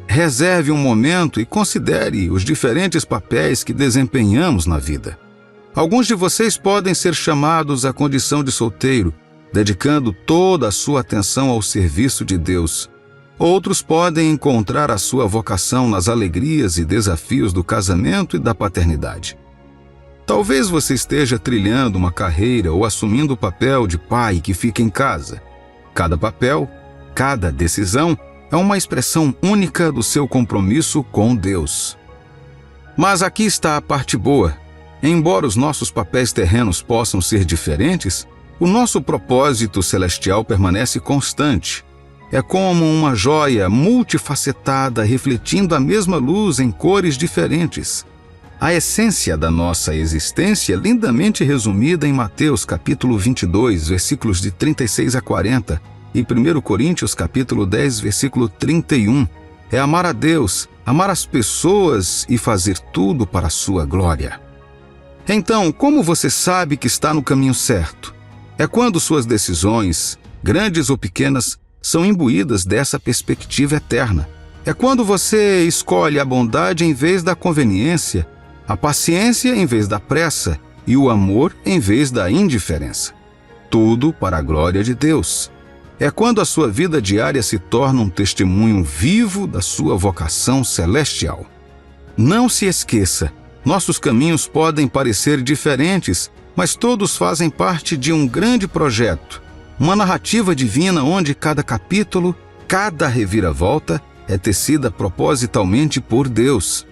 Reserve um momento e considere os diferentes papéis que desempenhamos na vida. Alguns de vocês podem ser chamados à condição de solteiro, dedicando toda a sua atenção ao serviço de Deus. Outros podem encontrar a sua vocação nas alegrias e desafios do casamento e da paternidade. Talvez você esteja trilhando uma carreira ou assumindo o papel de pai que fica em casa. Cada papel, cada decisão é uma expressão única do seu compromisso com Deus. Mas aqui está a parte boa. Embora os nossos papéis terrenos possam ser diferentes, o nosso propósito celestial permanece constante. É como uma joia multifacetada refletindo a mesma luz em cores diferentes. A essência da nossa existência é lindamente resumida em Mateus capítulo 22, versículos de 36 a 40, e 1 Coríntios capítulo 10, versículo 31. É amar a Deus, amar as pessoas e fazer tudo para a sua glória. Então, como você sabe que está no caminho certo? É quando suas decisões, grandes ou pequenas, são imbuídas dessa perspectiva eterna. É quando você escolhe a bondade em vez da conveniência, a paciência em vez da pressa e o amor em vez da indiferença. Tudo para a glória de Deus. É quando a sua vida diária se torna um testemunho vivo da sua vocação celestial. Não se esqueça, nossos caminhos podem parecer diferentes, mas todos fazem parte de um grande projeto, uma narrativa divina onde cada capítulo, cada reviravolta é tecida propositalmente por Deus.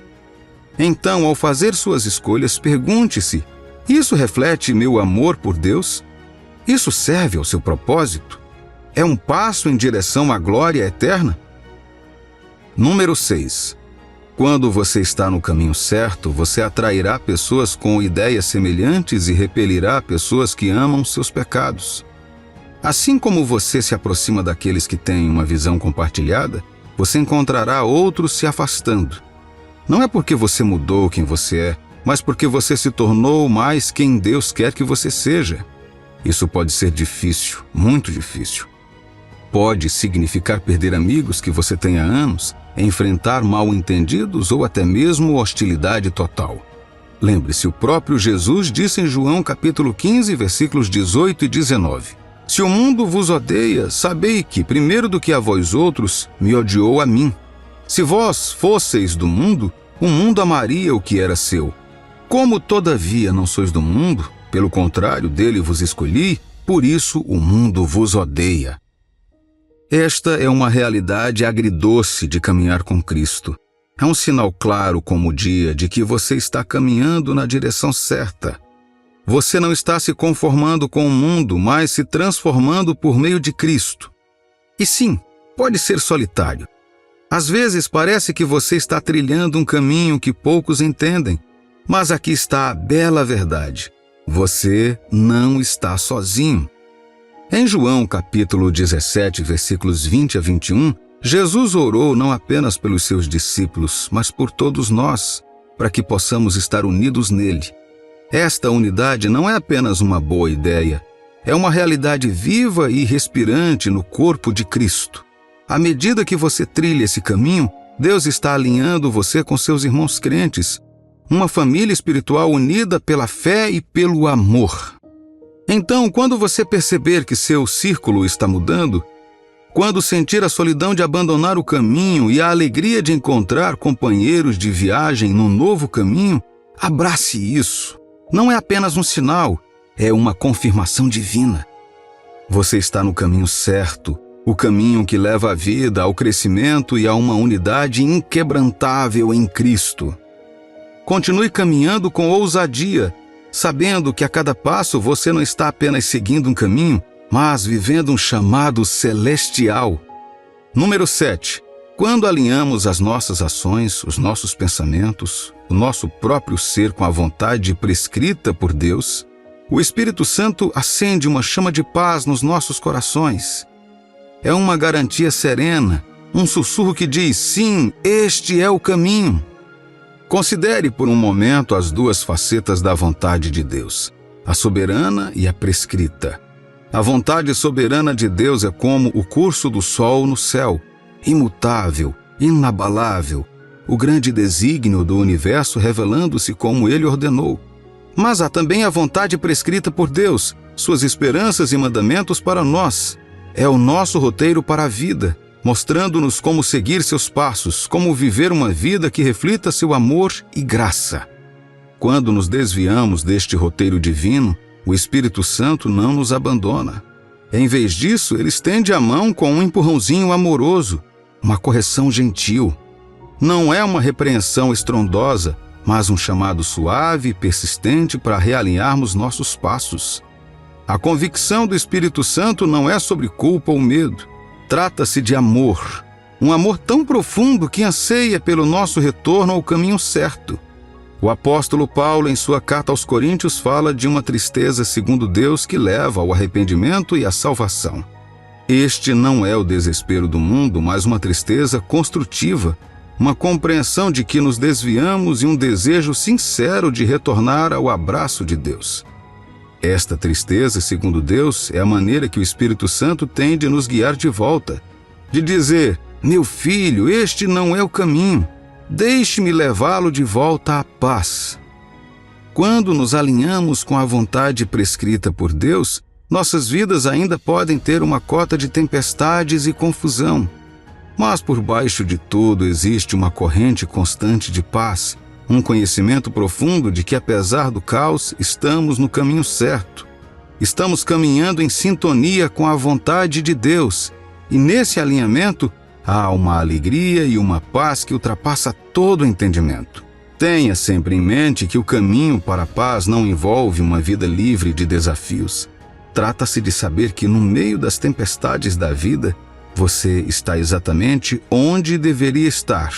Então, ao fazer suas escolhas, pergunte-se: isso reflete meu amor por Deus? Isso serve ao seu propósito? É um passo em direção à glória eterna? Número 6. Quando você está no caminho certo, você atrairá pessoas com ideias semelhantes e repelirá pessoas que amam seus pecados. Assim como você se aproxima daqueles que têm uma visão compartilhada, você encontrará outros se afastando. Não é porque você mudou quem você é, mas porque você se tornou mais quem Deus quer que você seja. Isso pode ser difícil, muito difícil. Pode significar perder amigos que você tem há anos, enfrentar mal-entendidos ou até mesmo hostilidade total. Lembre-se, o próprio Jesus disse em João capítulo 15, versículos 18 e 19: Se o mundo vos odeia, sabei que, primeiro do que a vós outros, me odiou a mim. Se vós fosseis do mundo, o mundo amaria o que era seu. Como, todavia, não sois do mundo, pelo contrário, dele vos escolhi, por isso o mundo vos odeia. Esta é uma realidade agridoce de caminhar com Cristo. É um sinal claro como o dia de que você está caminhando na direção certa. Você não está se conformando com o mundo, mas se transformando por meio de Cristo. E sim, pode ser solitário. Às vezes parece que você está trilhando um caminho que poucos entendem, mas aqui está a bela verdade. Você não está sozinho. Em João capítulo 17, versículos 20 a 21, Jesus orou não apenas pelos seus discípulos, mas por todos nós, para que possamos estar unidos nele. Esta unidade não é apenas uma boa ideia, é uma realidade viva e respirante no corpo de Cristo. À medida que você trilha esse caminho, Deus está alinhando você com seus irmãos crentes, uma família espiritual unida pela fé e pelo amor. Então, quando você perceber que seu círculo está mudando, quando sentir a solidão de abandonar o caminho e a alegria de encontrar companheiros de viagem no novo caminho, abrace isso. Não é apenas um sinal, é uma confirmação divina. Você está no caminho certo, o caminho que leva à vida, ao crescimento e a uma unidade inquebrantável em Cristo. Continue caminhando com ousadia, sabendo que a cada passo você não está apenas seguindo um caminho, mas vivendo um chamado celestial. Número 7. Quando alinhamos as nossas ações, os nossos pensamentos, o nosso próprio ser com a vontade prescrita por Deus, o Espírito Santo acende uma chama de paz nos nossos corações. É uma garantia serena, um sussurro que diz: sim, este é o caminho. Considere por um momento as duas facetas da vontade de Deus, a soberana e a prescrita. A vontade soberana de Deus é como o curso do sol no céu, imutável, inabalável, o grande desígnio do universo revelando-se como ele ordenou. Mas há também a vontade prescrita por Deus, suas esperanças e mandamentos para nós. É o nosso roteiro para a vida, mostrando-nos como seguir seus passos, como viver uma vida que reflita seu amor e graça. Quando nos desviamos deste roteiro divino, o Espírito Santo não nos abandona. Em vez disso, ele estende a mão com um empurrãozinho amoroso, uma correção gentil. Não é uma repreensão estrondosa, mas um chamado suave e persistente para realinharmos nossos passos. A convicção do Espírito Santo não é sobre culpa ou medo. Trata-se de amor, um amor tão profundo que anseia pelo nosso retorno ao caminho certo. O apóstolo Paulo, em sua carta aos Coríntios, fala de uma tristeza segundo Deus que leva ao arrependimento e à salvação. Este não é o desespero do mundo, mas uma tristeza construtiva, uma compreensão de que nos desviamos e um desejo sincero de retornar ao abraço de Deus. Esta tristeza, segundo Deus, é a maneira que o Espírito Santo tem de nos guiar de volta, de dizer: meu filho, este não é o caminho. Deixe-me levá-lo de volta à paz. Quando nos alinhamos com a vontade prescrita por Deus, nossas vidas ainda podem ter uma cota de tempestades e confusão. Mas por baixo de tudo existe uma corrente constante de paz, um conhecimento profundo de que, apesar do caos, estamos no caminho certo. Estamos caminhando em sintonia com a vontade de Deus, e nesse alinhamento há uma alegria e uma paz que ultrapassa todo o entendimento. Tenha sempre em mente que o caminho para a paz não envolve uma vida livre de desafios. Trata-se de saber que no meio das tempestades da vida, você está exatamente onde deveria estar,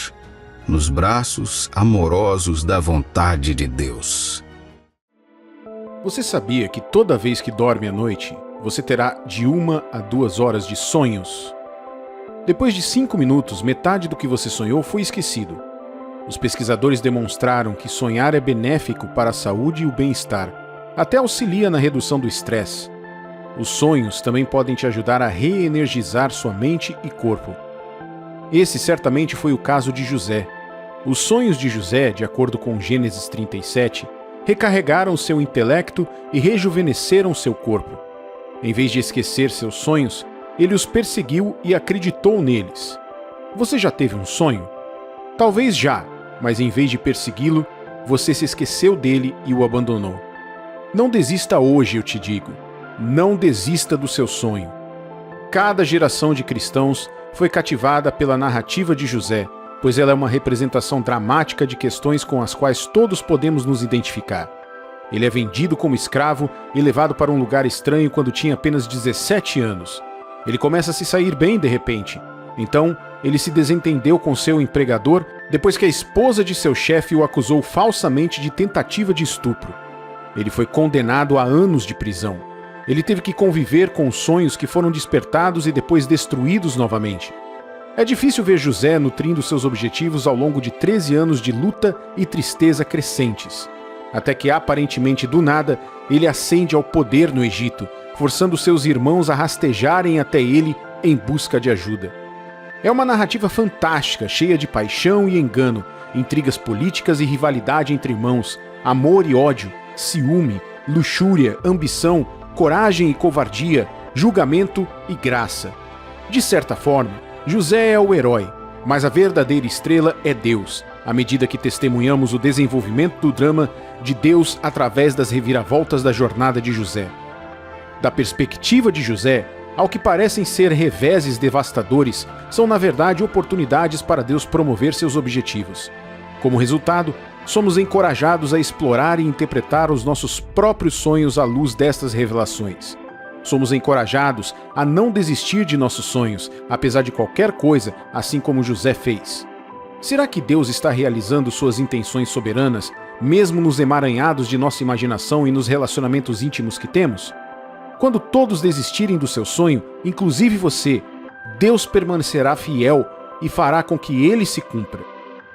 nos braços amorosos da vontade de Deus. Você sabia que toda vez que dorme à noite, você terá de 1 a 2 horas de sonhos? Depois de 5 minutos, metade do que você sonhou foi esquecido. Os pesquisadores demonstraram que sonhar é benéfico para a saúde e o bem-estar, até auxilia na redução do estresse. Os sonhos também podem te ajudar a reenergizar sua mente e corpo. Esse certamente foi o caso de José. Os sonhos de José, de acordo com Gênesis 37, recarregaram seu intelecto e rejuvenesceram seu corpo. Em vez de esquecer seus sonhos, ele os perseguiu e acreditou neles. Você já teve um sonho? Talvez já, mas em vez de persegui-lo, você se esqueceu dele e o abandonou. Não desista hoje, eu te digo. Não desista do seu sonho. Cada geração de cristãos foi cativada pela narrativa de José, pois ela é uma representação dramática de questões com as quais todos podemos nos identificar. Ele é vendido como escravo e levado para um lugar estranho quando tinha apenas 17 anos. Ele começa a se sair bem de repente. Então, ele se desentendeu com seu empregador depois que a esposa de seu chefe o acusou falsamente de tentativa de estupro. Ele foi condenado a anos de prisão. Ele teve que conviver com sonhos que foram despertados e depois destruídos novamente. É difícil ver José nutrindo seus objetivos ao longo de 13 anos de luta e tristeza crescentes. Até que, aparentemente do nada, ele ascende ao poder no Egito, forçando seus irmãos a rastejarem até ele em busca de ajuda. É uma narrativa fantástica, cheia de paixão e engano, intrigas políticas e rivalidade entre irmãos, amor e ódio, ciúme, luxúria, ambição, coragem e covardia, julgamento e graça. De certa forma, José é o herói, mas a verdadeira estrela é Deus, à medida que testemunhamos o desenvolvimento do drama de Deus através das reviravoltas da jornada de José. Da perspectiva de José, ao que parecem ser reveses devastadores, são na verdade oportunidades para Deus promover seus objetivos. Como resultado, somos encorajados a explorar e interpretar os nossos próprios sonhos à luz destas revelações. Somos encorajados a não desistir de nossos sonhos, apesar de qualquer coisa, assim como José fez. Será que Deus está realizando suas intenções soberanas, mesmo nos emaranhados de nossa imaginação e nos relacionamentos íntimos que temos? Quando todos desistirem do seu sonho, inclusive você, Deus permanecerá fiel e fará com que ele se cumpra.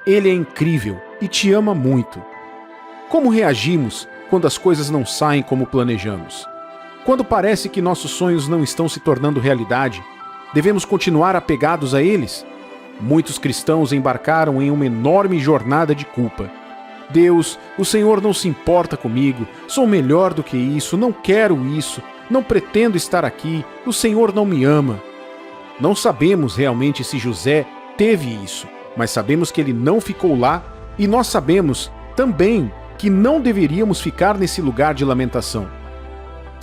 Ele é incrível e te ama muito. Como reagimos quando as coisas não saem como planejamos? Quando parece que nossos sonhos não estão se tornando realidade, devemos continuar apegados a eles? Muitos cristãos embarcaram em uma enorme jornada de culpa. Deus, o Senhor não se importa comigo, sou melhor do que isso, não quero isso, não pretendo estar aqui, o Senhor não me ama. Não sabemos realmente se José teve isso, mas sabemos que ele não ficou lá e nós sabemos também que não deveríamos ficar nesse lugar de lamentação.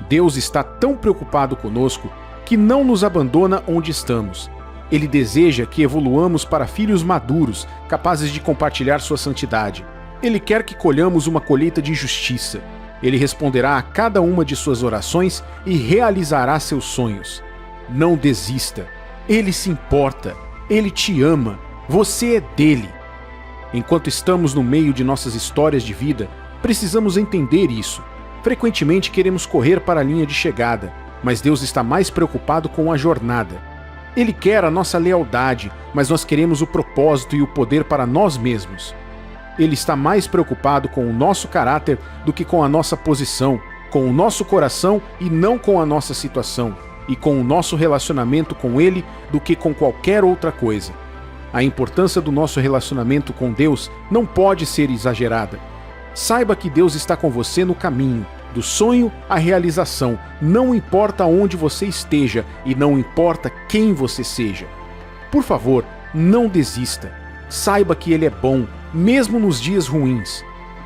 Deus está tão preocupado conosco que não nos abandona onde estamos. Ele deseja que evoluamos para filhos maduros, capazes de compartilhar sua santidade. Ele quer que colhamos uma colheita de justiça. Ele responderá a cada uma de suas orações e realizará seus sonhos. Não desista. Ele se importa. Ele te ama. Você é dele. Enquanto estamos no meio de nossas histórias de vida, precisamos entender isso. Frequentemente queremos correr para a linha de chegada, mas Deus está mais preocupado com a jornada. Ele quer a nossa lealdade, mas nós queremos o propósito e o poder para nós mesmos. Ele está mais preocupado com o nosso caráter do que com a nossa posição, com o nosso coração e não com a nossa situação, e com o nosso relacionamento com Ele do que com qualquer outra coisa. A importância do nosso relacionamento com Deus não pode ser exagerada. Saiba que Deus está com você no caminho, do sonho à realização, não importa onde você esteja e não importa quem você seja. Por favor, não desista. Saiba que Ele é bom, mesmo nos dias ruins.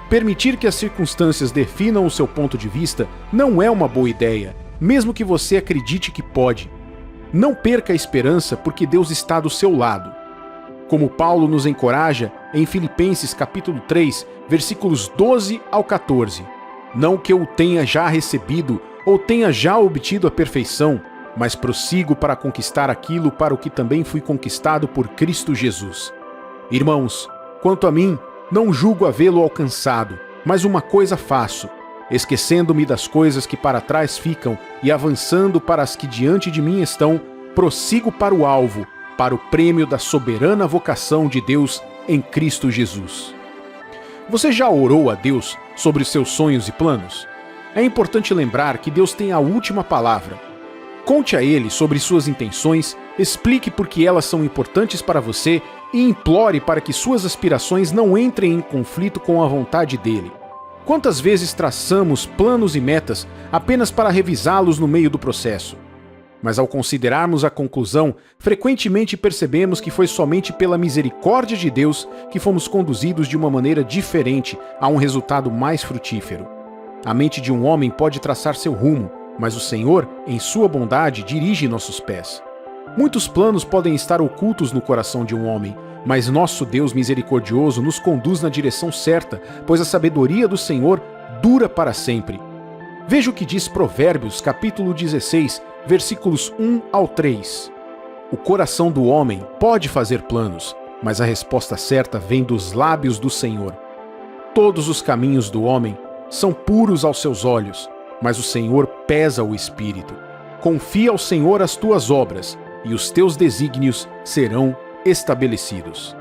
Permitir que as circunstâncias definam o seu ponto de vista não é uma boa ideia, mesmo que você acredite que pode. Não perca a esperança porque Deus está do seu lado. Como Paulo nos encoraja em Filipenses capítulo 3, versículos 12 ao 14. Não que eu o tenha já recebido ou tenha já obtido a perfeição, mas prossigo para conquistar aquilo para o que também fui conquistado por Cristo Jesus. Irmãos, quanto a mim, não julgo havê-lo alcançado, mas uma coisa faço, esquecendo-me das coisas que para trás ficam e avançando para as que diante de mim estão, prossigo para o alvo, para o prêmio da soberana vocação de Deus em Cristo Jesus. Você já orou a Deus sobre seus sonhos e planos? É importante lembrar que Deus tem a última palavra. Conte a Ele sobre suas intenções, explique por que elas são importantes para você e implore para que suas aspirações não entrem em conflito com a vontade dele. Quantas vezes traçamos planos e metas apenas para revisá-los no meio do processo? Mas ao considerarmos a conclusão, frequentemente percebemos que foi somente pela misericórdia de Deus que fomos conduzidos de uma maneira diferente a um resultado mais frutífero. A mente de um homem pode traçar seu rumo, mas o Senhor, em sua bondade, dirige nossos pés. Muitos planos podem estar ocultos no coração de um homem, mas nosso Deus misericordioso nos conduz na direção certa, pois a sabedoria do Senhor dura para sempre. Veja o que diz Provérbios, capítulo 16, versículos 1 ao 3. O coração do homem pode fazer planos, mas a resposta certa vem dos lábios do Senhor. Todos os caminhos do homem são puros aos seus olhos, mas o Senhor pesa o espírito. Confia ao Senhor as tuas obras, e os teus desígnios serão estabelecidos.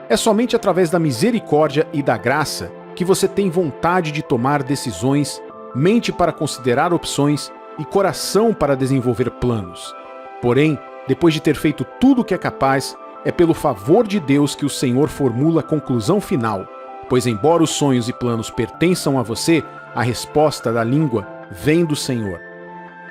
É somente através da misericórdia e da graça que você tem vontade de tomar decisões, mente para considerar opções e coração para desenvolver planos. Porém, depois de ter feito tudo o que é capaz, é pelo favor de Deus que o Senhor formula a conclusão final, pois embora os sonhos e planos pertençam a você, a resposta da língua vem do Senhor.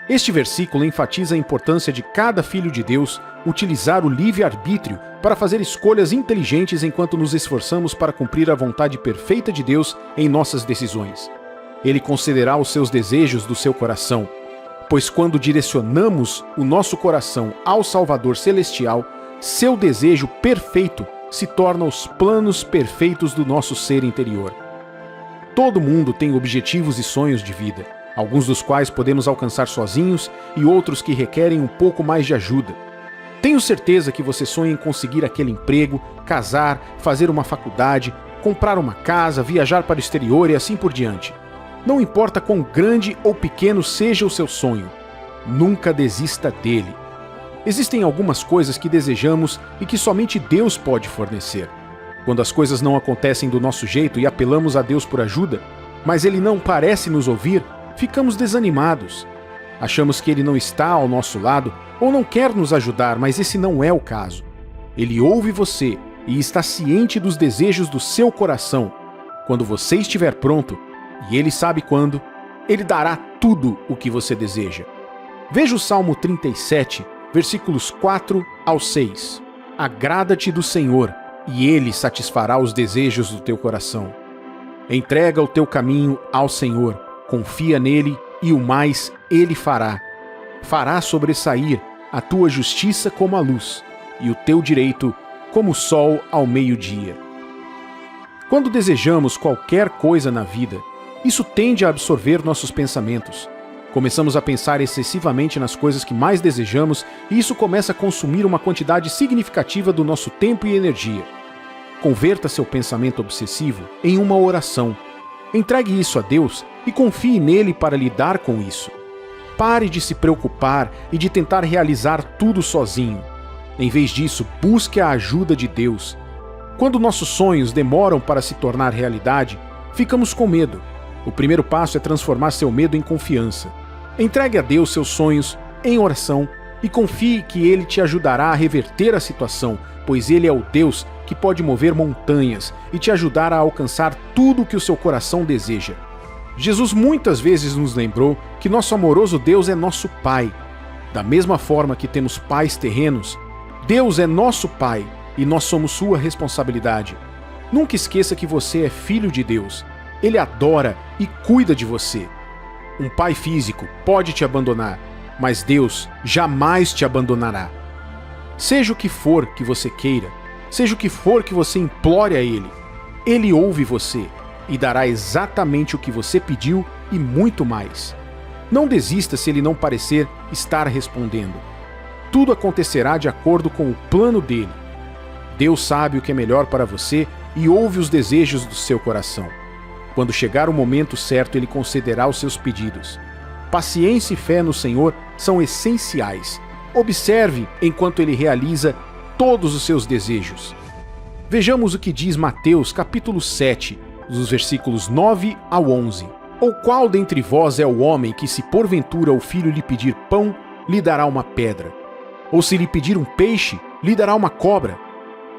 Este versículo enfatiza a importância de cada filho de Deus utilizar o livre-arbítrio para fazer escolhas inteligentes enquanto nos esforçamos para cumprir a vontade perfeita de Deus em nossas decisões. Ele concederá os seus desejos do seu coração, pois quando direcionamos o nosso coração ao Salvador Celestial, seu desejo perfeito se torna os planos perfeitos do nosso ser interior. Todo mundo tem objetivos e sonhos de vida, alguns dos quais podemos alcançar sozinhos e outros que requerem um pouco mais de ajuda. Tenho certeza que você sonha em conseguir aquele emprego, casar, fazer uma faculdade, comprar uma casa, viajar para o exterior e assim por diante. Não importa quão grande ou pequeno seja o seu sonho, nunca desista dele. Existem algumas coisas que desejamos e que somente Deus pode fornecer. Quando as coisas não acontecem do nosso jeito e apelamos a Deus por ajuda, mas Ele não parece nos ouvir, ficamos desanimados. Achamos que Ele não está ao nosso lado ou não quer nos ajudar, mas esse não é o caso. Ele ouve você e está ciente dos desejos do seu coração. Quando você estiver pronto, e Ele sabe quando, Ele dará tudo o que você deseja. Veja o Salmo 37, versículos 4 ao 6. Agrada-te do Senhor, e Ele satisfará os desejos do teu coração. Entrega o teu caminho ao Senhor, confia nele e o mais Ele fará. Fará sobressair a tua justiça como a luz, e o teu direito como o sol ao meio-dia. Quando desejamos qualquer coisa na vida, isso tende a absorver nossos pensamentos. Começamos a pensar excessivamente nas coisas que mais desejamos e isso começa a consumir uma quantidade significativa do nosso tempo e energia. Converta seu pensamento obsessivo em uma oração. Entregue isso a Deus e confie nele para lidar com isso. Pare de se preocupar e de tentar realizar tudo sozinho. Em vez disso, busque a ajuda de Deus. Quando nossos sonhos demoram para se tornar realidade, ficamos com medo. O primeiro passo é transformar seu medo em confiança. Entregue a Deus seus sonhos em oração e confie que Ele te ajudará a reverter a situação, pois Ele é o Deus que pode mover montanhas e te ajudar a alcançar tudo o que o seu coração deseja. Jesus muitas vezes nos lembrou que nosso amoroso Deus é nosso Pai. Da mesma forma que temos pais terrenos, Deus é nosso Pai e nós somos sua responsabilidade. Nunca esqueça que você é filho de Deus. Ele adora e cuida de você. Um pai físico pode te abandonar, mas Deus jamais te abandonará. Seja o que for que você queira, seja o que for que você implore a Ele ouve você e dará exatamente o que você pediu e muito mais. Não desista se Ele não parecer estar respondendo. Tudo acontecerá de acordo com o plano dele. Deus sabe o que é melhor para você e ouve os desejos do seu coração. Quando chegar o momento certo, Ele concederá os seus pedidos. Paciência e fé no Senhor são essenciais. Observe enquanto Ele realiza todos os seus desejos. Vejamos o que diz Mateus capítulo 7, dos versículos 9 ao 11. Ou qual dentre vós é o homem que, se porventura o filho lhe pedir pão, lhe dará uma pedra? Ou se lhe pedir um peixe, lhe dará uma cobra?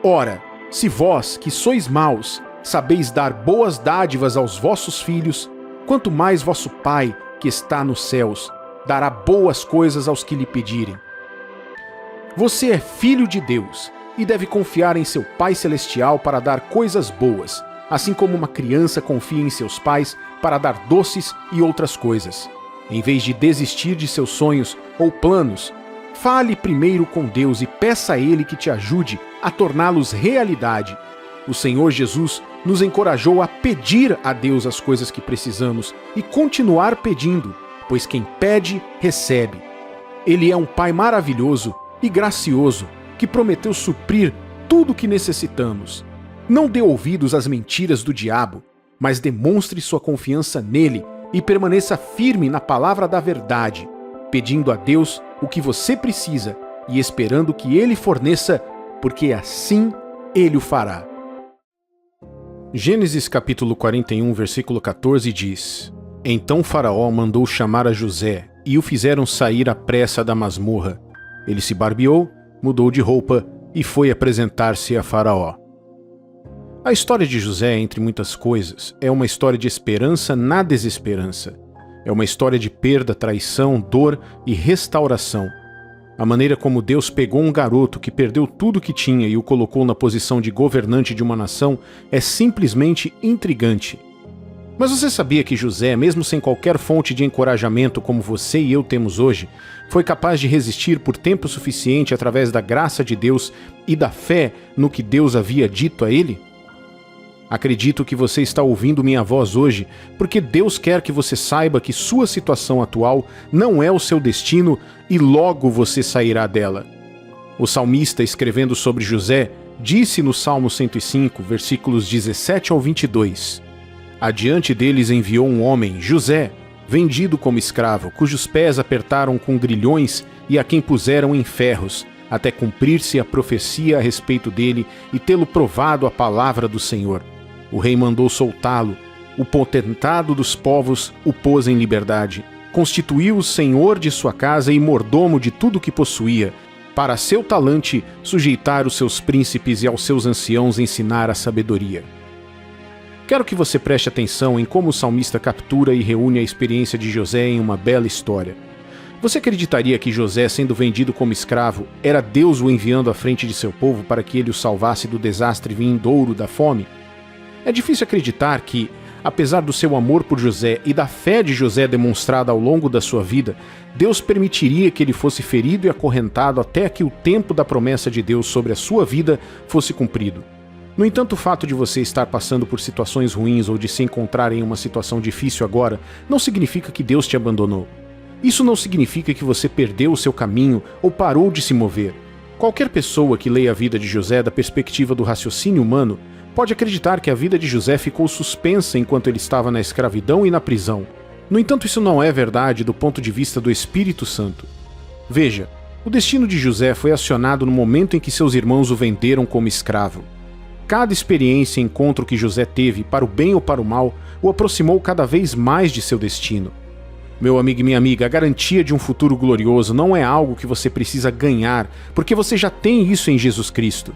Ora, se vós, que sois maus, sabeis dar boas dádivas aos vossos filhos, quanto mais vosso Pai, que está nos céus, dará boas coisas aos que lhe pedirem. Você é filho de Deus e deve confiar em seu Pai Celestial para dar coisas boas, assim como uma criança confia em seus pais para dar doces e outras coisas. Em vez de desistir de seus sonhos ou planos, fale primeiro com Deus e peça a Ele que te ajude a torná-los realidade. O Senhor Jesus nos encorajou a pedir a Deus as coisas que precisamos e continuar pedindo, pois quem pede, recebe. Ele é um Pai maravilhoso e gracioso que prometeu suprir tudo o que necessitamos. Não dê ouvidos às mentiras do diabo, mas demonstre sua confiança nele e permaneça firme na palavra da verdade, pedindo a Deus o que você precisa e esperando que Ele forneça, porque assim Ele o fará. Gênesis capítulo 41, versículo 14 diz: Então Faraó mandou chamar a José e o fizeram sair à pressa da masmorra. Ele se barbeou, mudou de roupa e foi apresentar-se a Faraó. A história de José, entre muitas coisas, é uma história de esperança na desesperança. É uma história de perda, traição, dor e restauração. A maneira como Deus pegou um garoto que perdeu tudo que tinha e o colocou na posição de governante de uma nação é simplesmente intrigante. Mas você sabia que José, mesmo sem qualquer fonte de encorajamento como você e eu temos hoje, foi capaz de resistir por tempo suficiente através da graça de Deus e da fé no que Deus havia dito a ele? Acredito que você está ouvindo minha voz hoje porque Deus quer que você saiba que sua situação atual não é o seu destino e logo você sairá dela. O salmista, escrevendo sobre José, disse no Salmo 105, versículos 17 ao 22: Adiante deles enviou um homem, José, vendido como escravo, cujos pés apertaram com grilhões e a quem puseram em ferros, até cumprir-se a profecia a respeito dele e tê-lo provado a palavra do Senhor. O rei mandou soltá-lo, o potentado dos povos o pôs em liberdade, constituiu-o senhor de sua casa e mordomo de tudo que possuía, para seu talante sujeitar os seus príncipes e aos seus anciãos ensinar a sabedoria. Quero que você preste atenção em como o salmista captura e reúne a experiência de José em uma bela história. Você acreditaria que José, sendo vendido como escravo, era Deus o enviando à frente de seu povo para que ele o salvasse do desastre vindouro da fome? É difícil acreditar que, apesar do seu amor por José e da fé de José demonstrada ao longo da sua vida, Deus permitiria que ele fosse ferido e acorrentado até que o tempo da promessa de Deus sobre a sua vida fosse cumprido. No entanto, o fato de você estar passando por situações ruins ou de se encontrar em uma situação difícil agora não significa que Deus te abandonou. Isso não significa que você perdeu o seu caminho ou parou de se mover. Qualquer pessoa que leia a vida de José da perspectiva do raciocínio humano pode acreditar que a vida de José ficou suspensa enquanto ele estava na escravidão e na prisão. No entanto, isso não é verdade do ponto de vista do Espírito Santo. Veja, o destino de José foi acionado no momento em que seus irmãos o venderam como escravo. Cada experiência e encontro que José teve, para o bem ou para o mal, o aproximou cada vez mais de seu destino. Meu amigo e minha amiga, a garantia de um futuro glorioso não é algo que você precisa ganhar, porque você já tem isso em Jesus Cristo.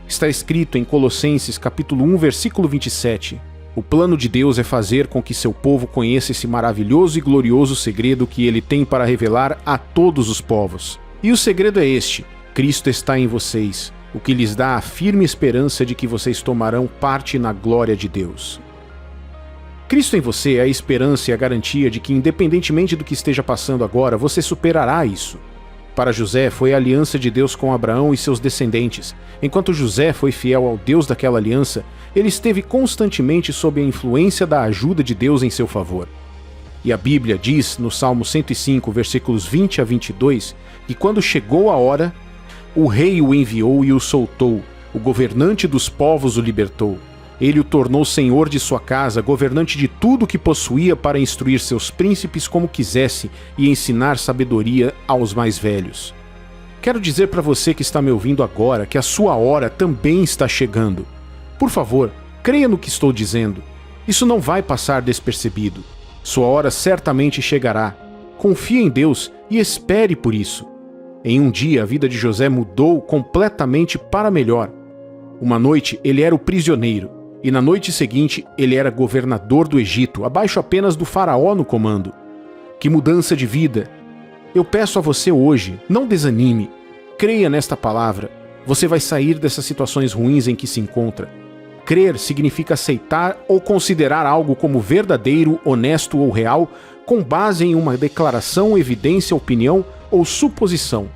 Está escrito em Colossenses capítulo 1, versículo 27. O plano de Deus é fazer com que seu povo conheça esse maravilhoso e glorioso segredo que ele tem para revelar a todos os povos. E o segredo é este: Cristo está em vocês, o que lhes dá a firme esperança de que vocês tomarão parte na glória de Deus. Cristo em você é a esperança e a garantia de que, independentemente do que esteja passando agora, você superará isso. Para José foi a aliança de Deus com Abraão e seus descendentes. Enquanto José foi fiel ao Deus daquela aliança, ele esteve constantemente sob a influência da ajuda de Deus em seu favor. E a Bíblia diz, no Salmo 105, versículos 20 a 22, que quando chegou a hora, o rei o enviou e o soltou, o governante dos povos o libertou. Ele o tornou senhor de sua casa, governante de tudo o que possuía para instruir seus príncipes como quisesse e ensinar sabedoria aos mais velhos. Quero dizer para você que está me ouvindo agora que a sua hora também está chegando. Por favor, creia no que estou dizendo. Isso não vai passar despercebido. Sua hora certamente chegará. Confie em Deus e espere por isso. Em um dia, a vida de José mudou completamente para melhor. Uma noite, ele era o prisioneiro. E na noite seguinte, ele era governador do Egito, abaixo apenas do faraó no comando. Que mudança de vida! Eu peço a você hoje, não desanime. Creia nesta palavra. Você vai sair dessas situações ruins em que se encontra. Crer significa aceitar ou considerar algo como verdadeiro, honesto ou real, com base em uma declaração, evidência, opinião ou suposição.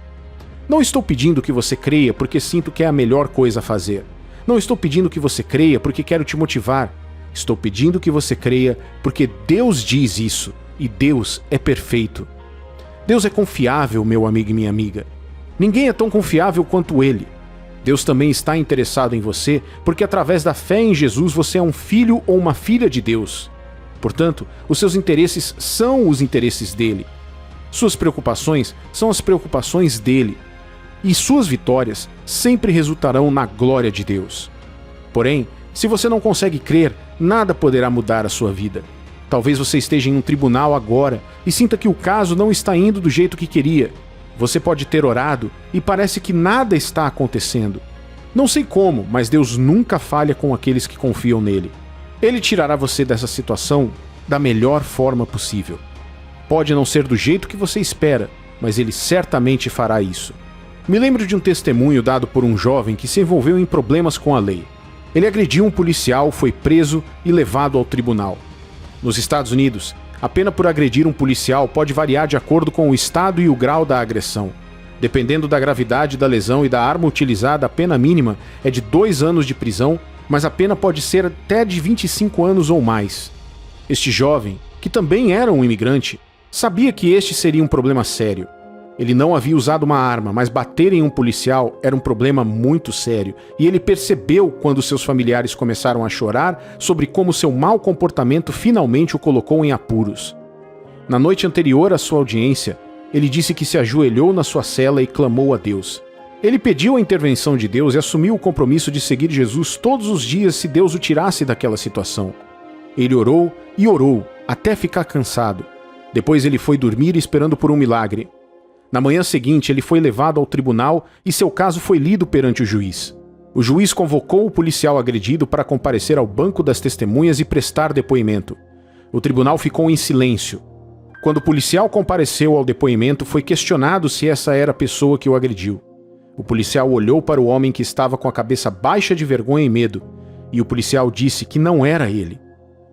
Não estou pedindo que você creia porque sinto que é a melhor coisa a fazer. Não estou pedindo que você creia porque quero te motivar. Estou pedindo que você creia porque Deus diz isso, e Deus é perfeito. Deus é confiável, meu amigo e minha amiga. Ninguém é tão confiável quanto Ele. Deus também está interessado em você porque através da fé em Jesus você é um filho ou uma filha de Deus. Portanto, os seus interesses são os interesses dele. Suas preocupações são as preocupações dele. E suas vitórias sempre resultarão na glória de Deus. Porém, se você não consegue crer, nada poderá mudar a sua vida. Talvez você esteja em um tribunal agora e sinta que o caso não está indo do jeito que queria. Você pode ter orado e parece que nada está acontecendo. Não sei como, mas Deus nunca falha com aqueles que confiam nele. Ele tirará você dessa situação da melhor forma possível. Pode não ser do jeito que você espera, mas ele certamente fará isso. Me lembro de um testemunho dado por um jovem que se envolveu em problemas com a lei. Ele agrediu um policial, foi preso e levado ao tribunal. Nos Estados Unidos, a pena por agredir um policial pode variar de acordo com o estado e o grau da agressão. Dependendo da gravidade da lesão e da arma utilizada, a pena mínima é de 2 anos de prisão mas a pena pode ser até de 25 anos ou mais. Este jovem, que também era um imigrante, sabia que este seria um problema sério. Ele não havia usado uma arma, mas bater em um policial era um problema muito sério, e ele percebeu quando seus familiares começaram a chorar sobre como seu mau comportamento finalmente o colocou em apuros. Na noite anterior à sua audiência, ele disse que se ajoelhou na sua cela e clamou a Deus. Ele pediu a intervenção de Deus e assumiu o compromisso de seguir Jesus todos os dias se Deus o tirasse daquela situação. Ele orou e orou até ficar cansado. Depois ele foi dormir esperando por um milagre. Na manhã seguinte, ele foi levado ao tribunal e seu caso foi lido perante o juiz. O juiz convocou o policial agredido para comparecer ao banco das testemunhas e prestar depoimento. O tribunal ficou em silêncio. Quando o policial compareceu ao depoimento, foi questionado se essa era a pessoa que o agrediu. O policial olhou para o homem que estava com a cabeça baixa de vergonha e medo, e o policial disse que não era ele.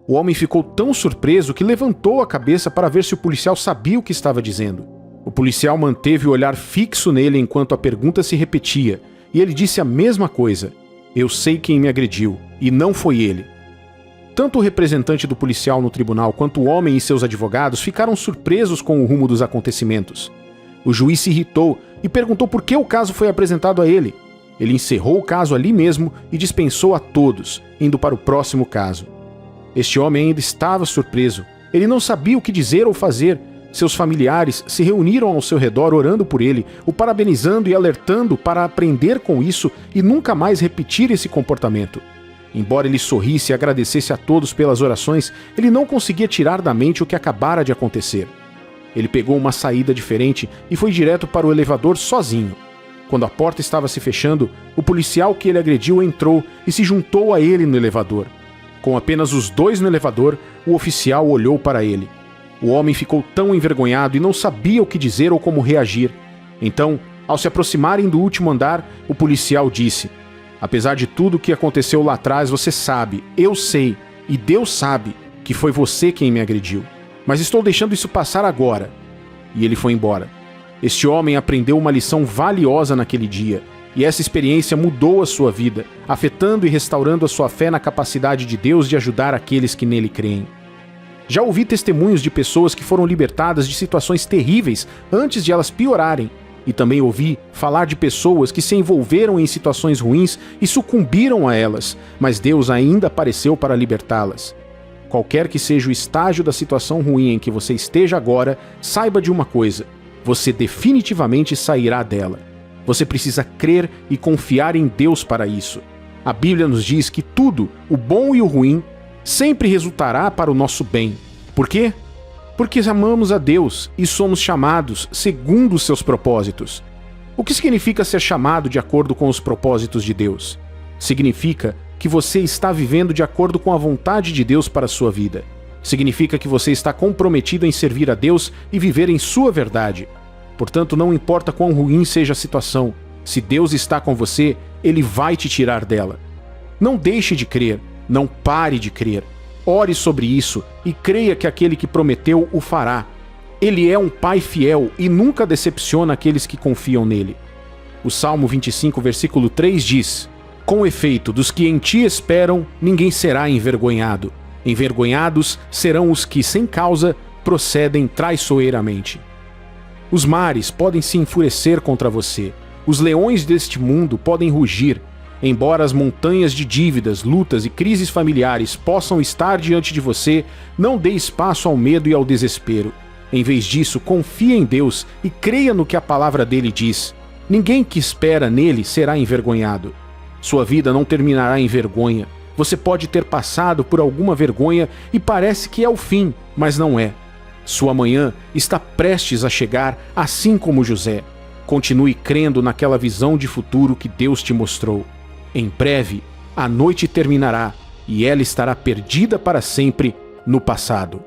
O homem ficou tão surpreso que levantou a cabeça para ver se o policial sabia o que estava dizendo. O policial manteve o olhar fixo nele enquanto a pergunta se repetia, e ele disse a mesma coisa: "Eu sei quem me agrediu, e não foi ele." Tanto o representante do policial no tribunal quanto o homem e seus advogados ficaram surpresos com o rumo dos acontecimentos. O juiz se irritou e perguntou por que o caso foi apresentado a ele. Ele encerrou o caso ali mesmo e dispensou a todos, indo para o próximo caso. Este homem ainda estava surpreso. Ele não sabia o que dizer ou fazer. Seus familiares se reuniram ao seu redor orando por ele, o parabenizando e alertando para aprender com isso e nunca mais repetir esse comportamento. Embora ele sorrisse e agradecesse a todos pelas orações, ele não conseguia tirar da mente o que acabara de acontecer. Ele pegou uma saída diferente e foi direto para o elevador sozinho. Quando a porta estava se fechando, o policial que ele agrediu entrou e se juntou a ele no elevador. Com apenas os dois no elevador, o oficial olhou para ele. O homem ficou tão envergonhado e não sabia o que dizer ou como reagir. Então, ao se aproximarem do último andar, o policial disse: "Apesar de tudo o que aconteceu lá atrás, você sabe, eu sei, e Deus sabe que foi você quem me agrediu. Mas estou deixando isso passar agora." E ele foi embora. Este homem aprendeu uma lição valiosa naquele dia, e essa experiência mudou a sua vida, afetando e restaurando a sua fé na capacidade de Deus de ajudar aqueles que nele creem. Já ouvi testemunhos de pessoas que foram libertadas de situações terríveis antes de elas piorarem, e também ouvi falar de pessoas que se envolveram em situações ruins e sucumbiram a elas, mas Deus ainda apareceu para libertá-las. Qualquer que seja o estágio da situação ruim em que você esteja agora, saiba de uma coisa: você definitivamente sairá dela. Você precisa crer e confiar em Deus para isso. A Bíblia nos diz que tudo, o bom e o ruim, sempre resultará para o nosso bem. Por quê? Porque amamos a Deus e somos chamados segundo os seus propósitos. O que significa ser chamado de acordo com os propósitos de Deus? Significa que você está vivendo de acordo com a vontade de Deus para a sua vida. Significa que você está comprometido em servir a Deus e viver em sua verdade. Portanto, não importa quão ruim seja a situação, se Deus está com você, Ele vai te tirar dela. Não deixe de crer, não pare de crer. Ore sobre isso e creia que aquele que prometeu o fará. Ele é um Pai fiel e nunca decepciona aqueles que confiam nele. O Salmo 25, versículo 3 diz: "Com efeito, dos que em ti esperam, ninguém será envergonhado. Envergonhados serão os que, sem causa, procedem traiçoeiramente." Os mares podem se enfurecer contra você. Os leões deste mundo podem rugir. Embora as montanhas de dívidas, lutas e crises familiares possam estar diante de você, não dê espaço ao medo e ao desespero. Em vez disso, confie em Deus e creia no que a palavra dele diz. Ninguém que espera nele será envergonhado. Sua vida não terminará em vergonha. Você pode ter passado por alguma vergonha e parece que é o fim, mas não é. Sua manhã está prestes a chegar, assim como José. Continue crendo naquela visão de futuro que Deus te mostrou. Em breve, a noite terminará e ela estará perdida para sempre no passado.